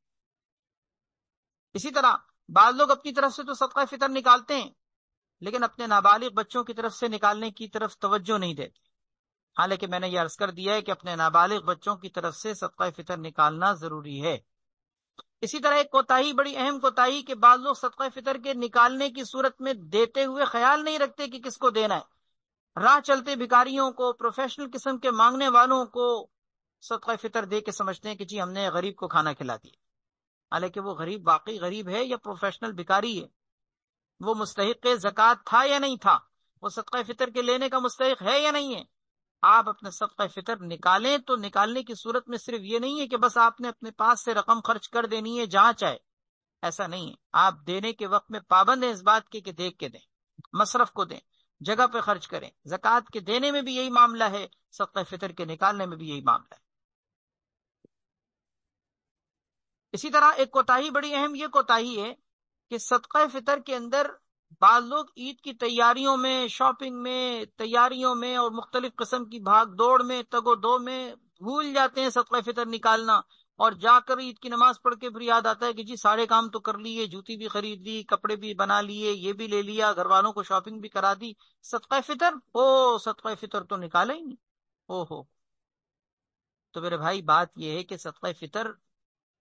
Speaker 1: اسی طرح بعض لوگ اپنی طرف سے تو صدقہ فطر نکالتے ہیں لیکن اپنے نابالغ بچوں کی طرف سے نکالنے کی طرف توجہ نہیں دیتے، حالانکہ میں نے یہ عرض کر دیا ہے کہ اپنے نابالغ بچوں کی طرف سے صدقہ فطر نکالنا ضروری ہے۔ اسی طرح ایک کوتاہی، بڑی اہم کوتاہی، کہ بعض لوگ صدقہ فطر کے نکالنے کی صورت میں دیتے ہوئے خیال نہیں رکھتے کہ کس کو دینا ہے. راہ چلتے بھکاریوں کو، پروفیشنل قسم کے مانگنے والوں کو صدقہ فطر دے کے سمجھتے ہیں کہ جی ہم نے غریب کو کھانا کھلا دیا، حالانکہ وہ غریب واقعی غریب ہے یا پروفیشنل بھکاری ہے؟ وہ مستحق زکوٰۃ تھا یا نہیں تھا؟ وہ صدقہ فطر کے لینے کا مستحق ہے یا نہیں ہے؟ آپ اپنے صدقہ فطر نکالیں تو نکالنے کی صورت میں صرف یہ نہیں ہے کہ بس آپ نے اپنے پاس سے رقم خرچ کر دینی ہے جہاں چاہے، ایسا نہیں ہے. آپ دینے کے وقت میں پابند ہیں اس بات کے کہ دیکھ کے دیں، مصرف کو دیں، جگہ پہ خرچ کریں. زکوٰۃ کے دینے میں بھی یہی معاملہ ہے، صدقہ فطر کے نکالنے میں بھی یہی معاملہ ہے. اسی طرح ایک کوتاہی، بڑی اہم یہ کوتاہی ہے کہ صدقہ فطر کے اندر بعض لوگ عید کی تیاریوں میں، شاپنگ میں، تیاریوں میں اور مختلف قسم کی بھاگ دوڑ میں، تگ و دو میں بھول جاتے ہیں صدقہ فطر نکالنا، اور جا کر عید کی نماز پڑھ کے پھر یاد آتا ہے کہ جی سارے کام تو کر لیے، جوتی بھی خرید لی، کپڑے بھی بنا لیے، یہ بھی لے لیا، گھر والوں کو شاپنگ بھی کرا دی، صدقہ فطر صدقہ فطر تو نکالا ہی نہیں. او ہو. تو میرے بھائی بات یہ ہے کہ صدقہ فطر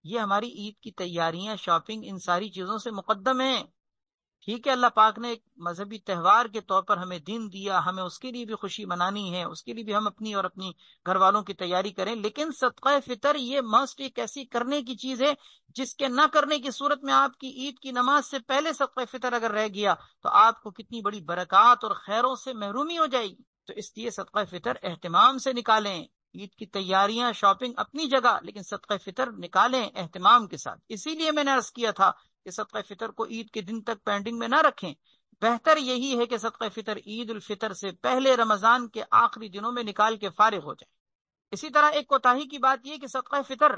Speaker 1: یہ ہماری عید کی تیاریاں، شاپنگ، ان ساری چیزوں سے مقدم ہیں. ٹھیک ہے، اللہ پاک نے ایک مذہبی تہوار کے طور پر ہمیں دین دیا، ہمیں اس کے لیے بھی خوشی منانی ہے، اس کے لیے بھی ہم اپنی اور اپنی گھر والوں کی تیاری کریں. لیکن صدقہ فطر یہ مسٹ ایک ایسی کرنے کی چیز ہے جس کے نہ کرنے کی صورت میں آپ کی عید کی نماز سے پہلے صدقہ فطر اگر رہ گیا تو آپ کو کتنی بڑی برکات اور خیروں سے محرومی ہو جائے گی. تو اس لیے صدقہ فطر اہتمام سے نکالیں. عید کی تیاریاں، شاپنگ اپنی جگہ، لیکن صدقہ فطر نکالیں اہتمام کے ساتھ. اسی لیے میں نے عرض کیا تھا کہ صدقہ فطر کو عید کے دن تک پینڈنگ میں نہ رکھیں. بہتر یہی ہے کہ صدقہ فطر عید الفطر سے پہلے رمضان کے آخری دنوں میں نکال کے فارغ ہو جائے. اسی طرح ایک کوتاہی کی بات یہ کہ صدقہ فطر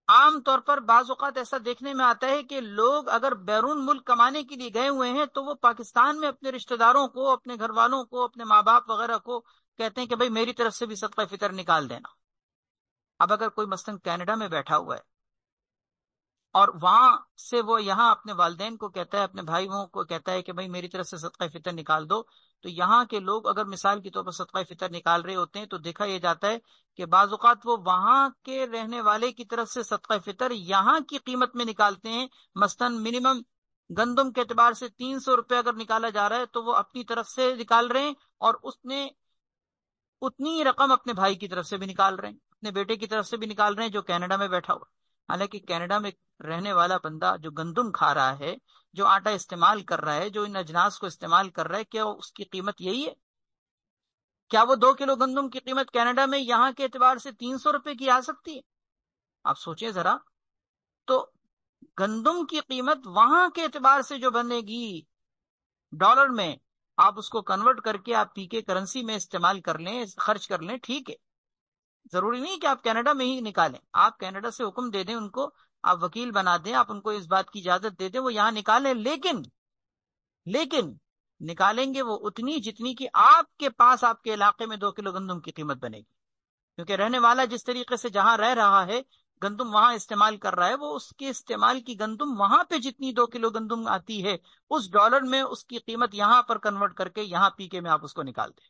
Speaker 1: عام طور پر بعض اوقات ایسا دیکھنے میں آتا ہے کہ لوگ اگر بیرون ملک کمانے کے لیے گئے ہوئے ہیں تو وہ پاکستان میں اپنے رشتہ داروں کو، اپنے گھر والوں کو، اپنے ماں باپ وغیرہ کو کہتے ہیں کہ بھائی میری طرف سے بھی صدقہ فطر نکال دینا. اب اگر کوئی مثلاً کینیڈا میں بیٹھا ہوا ہے اور وہاں سے وہ یہاں اپنے والدین کو کہتا ہے، اپنے بھائیوں کو کہتا ہے کہ بھائی میری طرف سے صدقہ فطر نکال دو، تو یہاں کے لوگ اگر مثال کے طور پر صدقہ فطر نکال رہے ہوتے ہیں تو دیکھا یہ جاتا ہے کہ بعض اوقات وہ وہاں کے رہنے والے کی طرف سے صدقہ فطر یہاں کی قیمت میں نکالتے ہیں. مثلاً منیمم گندم کے اعتبار سے 300 روپے اگر نکالا جا رہا ہے تو وہ اپنی طرف سے نکال رہے ہیں، اور اس نے اتنی رقم اپنے بھائی کی طرف سے بھی نکال رہے ہیں، اپنے بیٹے کی طرف سے بھی نکال رہے ہیں جو کینیڈا میں بیٹھا ہوا. حالانکہ کینیڈا میں رہنے والا بندہ جو گندم کھا رہا ہے، جو آٹا استعمال کر رہا ہے، جو ان اجناس کو استعمال کر رہا ہے، کیا اس کی قیمت یہی ہے؟ کیا وہ 2 کلو گندم کی قیمت کینیڈا میں یہاں کے اعتبار سے 300 روپے کی آ سکتی ہے؟ آپ سوچیں ذرا. تو گندم کی قیمت وہاں کے اعتبار سے جو بنے گی ڈالر میں، آپ اس کو کنورٹ کر کے آپ پی کے کرنسی میں استعمال کر لیں، خرچ کر لیں، ٹھیک ہے. ضروری نہیں کہ آپ کینیڈا میں ہی نکالیں. آپ کینیڈا سے حکم دے دیں ان کو، آپ وکیل بنا دیں، آپ ان کو اس بات کی اجازت دے دیں، وہ یہاں نکالیں. لیکن نکالیں گے وہ اتنی جتنی کہ آپ کے پاس، آپ کے علاقے میں 2 کلو گندم کی قیمت بنے گی. کیونکہ رہنے والا جس طریقے سے جہاں رہ رہا ہے، گندم وہاں استعمال کر رہا ہے، وہ اس کے استعمال کی گندم وہاں پہ جتنی 2 کلو گندم آتی ہے اس ڈالر میں اس کی قیمت یہاں پر کنورٹ کر کے یہاں پی کے میں آپ اس کو نکال دیں.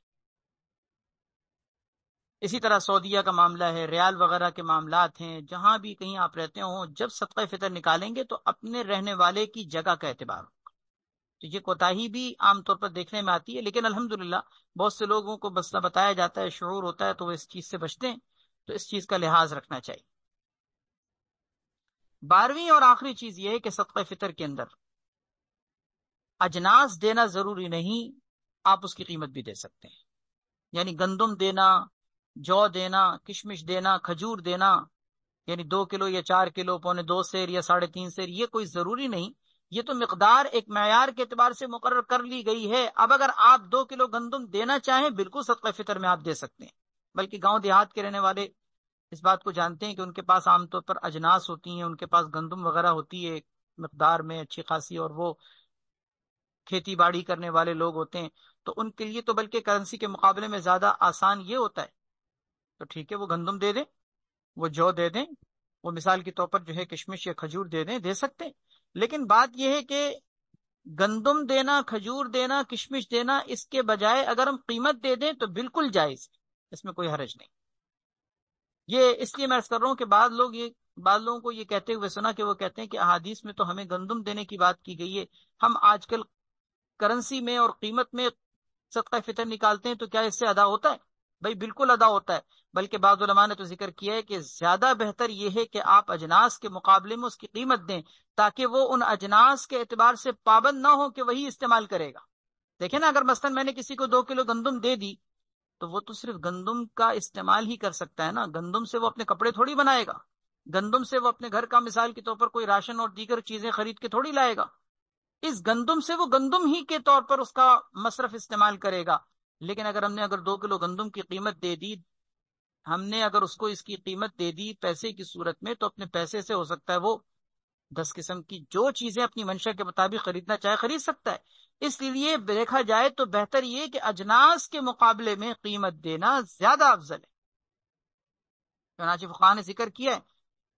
Speaker 1: اسی طرح سعودیہ کا معاملہ ہے، ریال وغیرہ کے معاملات ہیں، جہاں بھی کہیں آپ رہتے ہوں، جب صدقہ فطر نکالیں گے تو اپنے رہنے والے کی جگہ کا اعتبار ہوگا. تو یہ کوتاہی بھی عام طور پر دیکھنے میں آتی ہے، لیکن الحمدللہ بہت سے لوگوں کو مسئلہ بتایا جاتا ہے، شعور ہوتا ہے، تو وہ اس چیز سے بچتے ہیں. تو اس چیز کا لحاظ رکھنا چاہیے. 12ویں اور آخری چیز یہ ہے کہ صدقہ فطر کے اندر اجناس دینا ضروری نہیں، آپ اس کی قیمت بھی دے سکتے ہیں. یعنی گندم دینا، جو دینا، کشمش دینا، کھجور دینا، یعنی 2 کلو یا 4 کلو، 2.25 سیر یا 3.5 سیر، یہ کوئی ضروری نہیں. یہ تو مقدار ایک معیار کے اعتبار سے مقرر کر لی گئی ہے. اب اگر آپ 2 کلو گندم دینا چاہیں، بالکل صدقہ فطر میں آپ دے سکتے ہیں. بلکہ گاؤں دیہات کے رہنے والے اس بات کو جانتے ہیں کہ ان کے پاس عام طور پر اجناس ہوتی ہیں، ان کے پاس گندم وغیرہ ہوتی ہے مقدار میں اچھی خاصی، اور وہ کھیتی باڑی کرنے والے لوگ ہوتے ہیں، تو ان کے لیے تو بلکہ کرنسی کے مقابلے میں زیادہ آسان یہ ہوتا ہے. تو ٹھیک ہے، وہ گندم دے دیں، وہ جو دے دیں، وہ مثال کے طور پر جو ہے کشمش یا کھجور دے دیں، دے سکتے ہیں. لیکن بات یہ ہے کہ گندم دینا، کھجور دینا، کشمش دینا، اس کے بجائے اگر ہم قیمت دے دیں تو بالکل جائز، اس میں کوئی حرج نہیں. یہ اس لیے میں عرض کر رہا ہوں کہ بعض لوگ یہ بعض لوگوں کو یہ کہتے ہوئے سنا کہ وہ کہتے ہیں کہ احادیث میں تو ہمیں گندم دینے کی بات کی گئی ہے، ہم آج کل کرنسی میں اور قیمت میں صدقہ فطر نکالتے ہیں، تو کیا اس سے ادا ہوتا ہے؟ بھائی بالکل ادا ہوتا ہے، بلکہ بعض علماء نے تو ذکر کیا ہے کہ زیادہ بہتر یہ ہے کہ آپ اجناس کے مقابلے میں اس کی قیمت دیں، تاکہ وہ ان اجناس کے اعتبار سے پابند نہ ہو کہ وہی استعمال کرے گا۔ دیکھیں نا، اگر مثلا میں نے کسی کو 2 کلو گندم دے دی تو وہ تو صرف گندم کا استعمال ہی کر سکتا ہے نا، گندم سے وہ اپنے کپڑے تھوڑی بنائے گا، گندم سے وہ اپنے گھر کا مثال کے طور پر کوئی راشن اور دیگر چیزیں خرید کے تھوڑی لائے گا۔ اس گندم سے وہ گندم ہی کے طور پر اس کا مصرف استعمال کرے گا۔ لیکن اگر ہم نے 2 کلو گندم کی قیمت دے دی، ہم نے اگر اس کو اس کی قیمت دے دی پیسے کی صورت میں، تو اپنے پیسے سے ہو سکتا ہے وہ 10 قسم کی جو چیزیں اپنی منشا کے مطابق خریدنا چاہے خرید سکتا ہے۔ اس لیے دیکھا جائے تو بہتر یہ کہ اجناس کے مقابلے میں قیمت دینا زیادہ افضل ہے۔ چنانچہ فقہاء نے ذکر کیا ہے،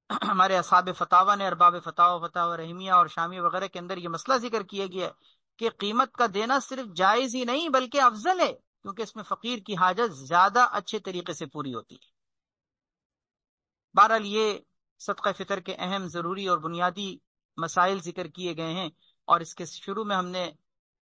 Speaker 1: ہمارے اصحاب فتاوی نے، ارباب فتاوی رحمیہ اور شامیہ وغیرہ کے اندر یہ مسئلہ ذکر کیا گیا ہے کہ قیمت کا دینا صرف جائز ہی نہیں بلکہ افضل ہے، کیونکہ اس میں فقیر کی حاجت زیادہ اچھے طریقے سے پوری ہوتی ہے۔ بہرحال یہ صدقہ فطر کے اہم، ضروری اور بنیادی مسائل ذکر کیے گئے ہیں، اور اس کے شروع میں ہم نے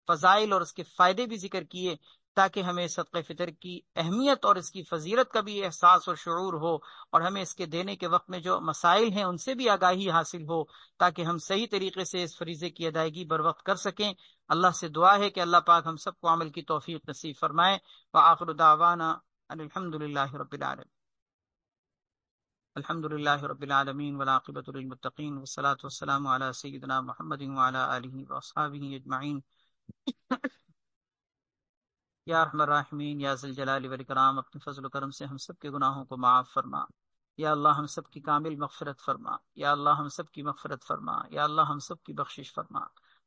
Speaker 1: فضائل اور اس کے فائدے بھی ذکر کیے، تاکہ ہمیں صدقہ فطر کی اہمیت اور اس کی فضیلت کا بھی احساس اور شعور ہو، اور ہمیں اس کے دینے کے وقت میں جو مسائل ہیں ان سے بھی آگاہی حاصل ہو، تاکہ ہم صحیح طریقے سے اس فریضے کی ادائیگی بر وقت کر سکیں۔ اللہ سے دعا ہے کہ اللہ پاک ہم سب کو عمل کی توفیق نصیب فرمائے۔ وآخر دعوانا ان الحمد للہ رب العالمین۔ الحمد للہ رب العالمین والعاقبۃ للمتقین والصلاة والسلام علی سیدنا محمد وعلی آلہ واصحابہ اجمعین۔ یا ارحم الراحمین، یا ذی الجلال والاکرام، اپنے فضل و کرم سے ہم سب کے گناہوں کو معاف فرما۔ یا اللہ ہم سب کی کامل مغفرت فرما، یا اللہ ہم سب کی مغفرت فرما، یا اللہ ہم سب کی بخشش فرما،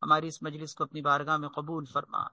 Speaker 1: ہماری اس مجلس کو اپنی بارگاہ میں قبول فرما۔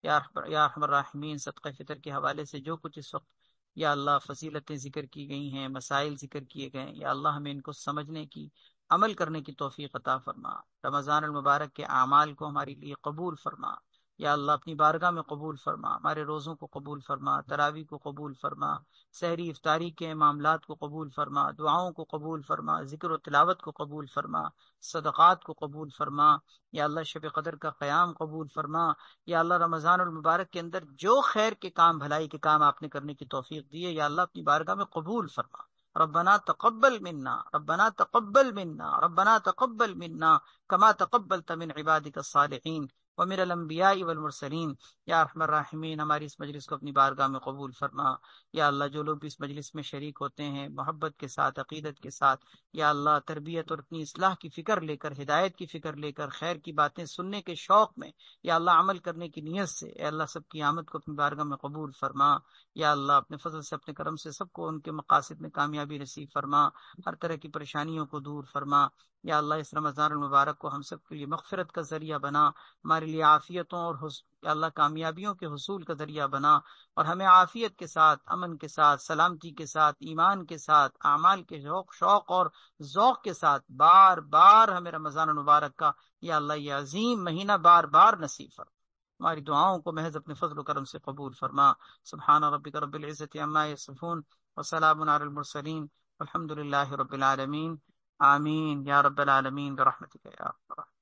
Speaker 1: یا ارحم الراحمین، صدقہ فطر کے حوالے سے جو کچھ اس وقت یا اللہ فضیلتیں ذکر کی گئی ہیں، مسائل ذکر کیے گئے ہیں، یا اللہ ہمیں ان کو سمجھنے کی، عمل کرنے کی توفیق عطا فرما۔ رمضان المبارک کے اعمال کو ہمارے لیے قبول فرما، یا اللہ اپنی بارگاہ میں قبول فرما، ہمارے روزوں کو قبول فرما، تراویح کو قبول فرما، سحری افطاری کے معاملات کو قبول فرما، دعاؤں کو قبول فرما، ذکر و تلاوت کو قبول فرما، صدقات کو قبول فرما، یا اللہ شب قدر کا قیام قبول فرما۔ یا اللہ رمضان المبارک کے اندر جو خیر کے کام، بھلائی کے کام آپ نے کرنے کی توفیق دی ہے، یا اللہ اپنی بارگاہ میں قبول فرما۔ ربنا تقبل منا، ربنا تقبل منا، ربنا تقبل منا كما تقبلت من عبادك الصالحين ومن الانبیاء والمرسلین۔ یا ارحم الراحمین، ہماری اس مجلس کو اپنی بارگاہ میں قبول فرما۔ یا اللہ جو لوگ بھی اس مجلس میں شریک ہوتے ہیں محبت کے ساتھ، عقیدت کے ساتھ، یا اللہ تربیت اور اپنی اصلاح کی فکر لے کر، ہدایت کی فکر لے کر، خیر کی باتیں سننے کے شوق میں، یا اللہ عمل کرنے کی نیت سے، اے اللہ سب کی آمد کو اپنی بارگاہ میں قبول فرما۔ یا اللہ اپنے فضل سے، اپنے کرم سے سب کو ان کے مقاصد میں کامیابی نصیب فرما، ہر طرح کی پریشانیوں کو دور فرما۔ یا اللہ اس رمضان المبارک کو ہم سب کے لیے مغفرت کا ذریعہ بنا، ہمارے لیے عافیتوں اور یا اللہ کامیابیوں کے حصول کا ذریعہ بنا، اور ہمیں عافیت کے ساتھ، امن کے ساتھ، سلامتی کے ساتھ، ایمان کے ساتھ، اعمال کے شوق اور ذوق کے ساتھ بار بار ہمیں رمضان المبارک کا یا اللہ یہ عظیم مہینہ بار بار نصیب فرما۔ ہماری دعاؤں کو محض اپنے فضل و کرم سے قبول فرما۔ سبحان ربک رب العزت عما یصفون وسلام علی المرسلین والحمد للہ رب العالمین۔ آمین یا رب العالمین برحمتک یا ارحم الراحمین۔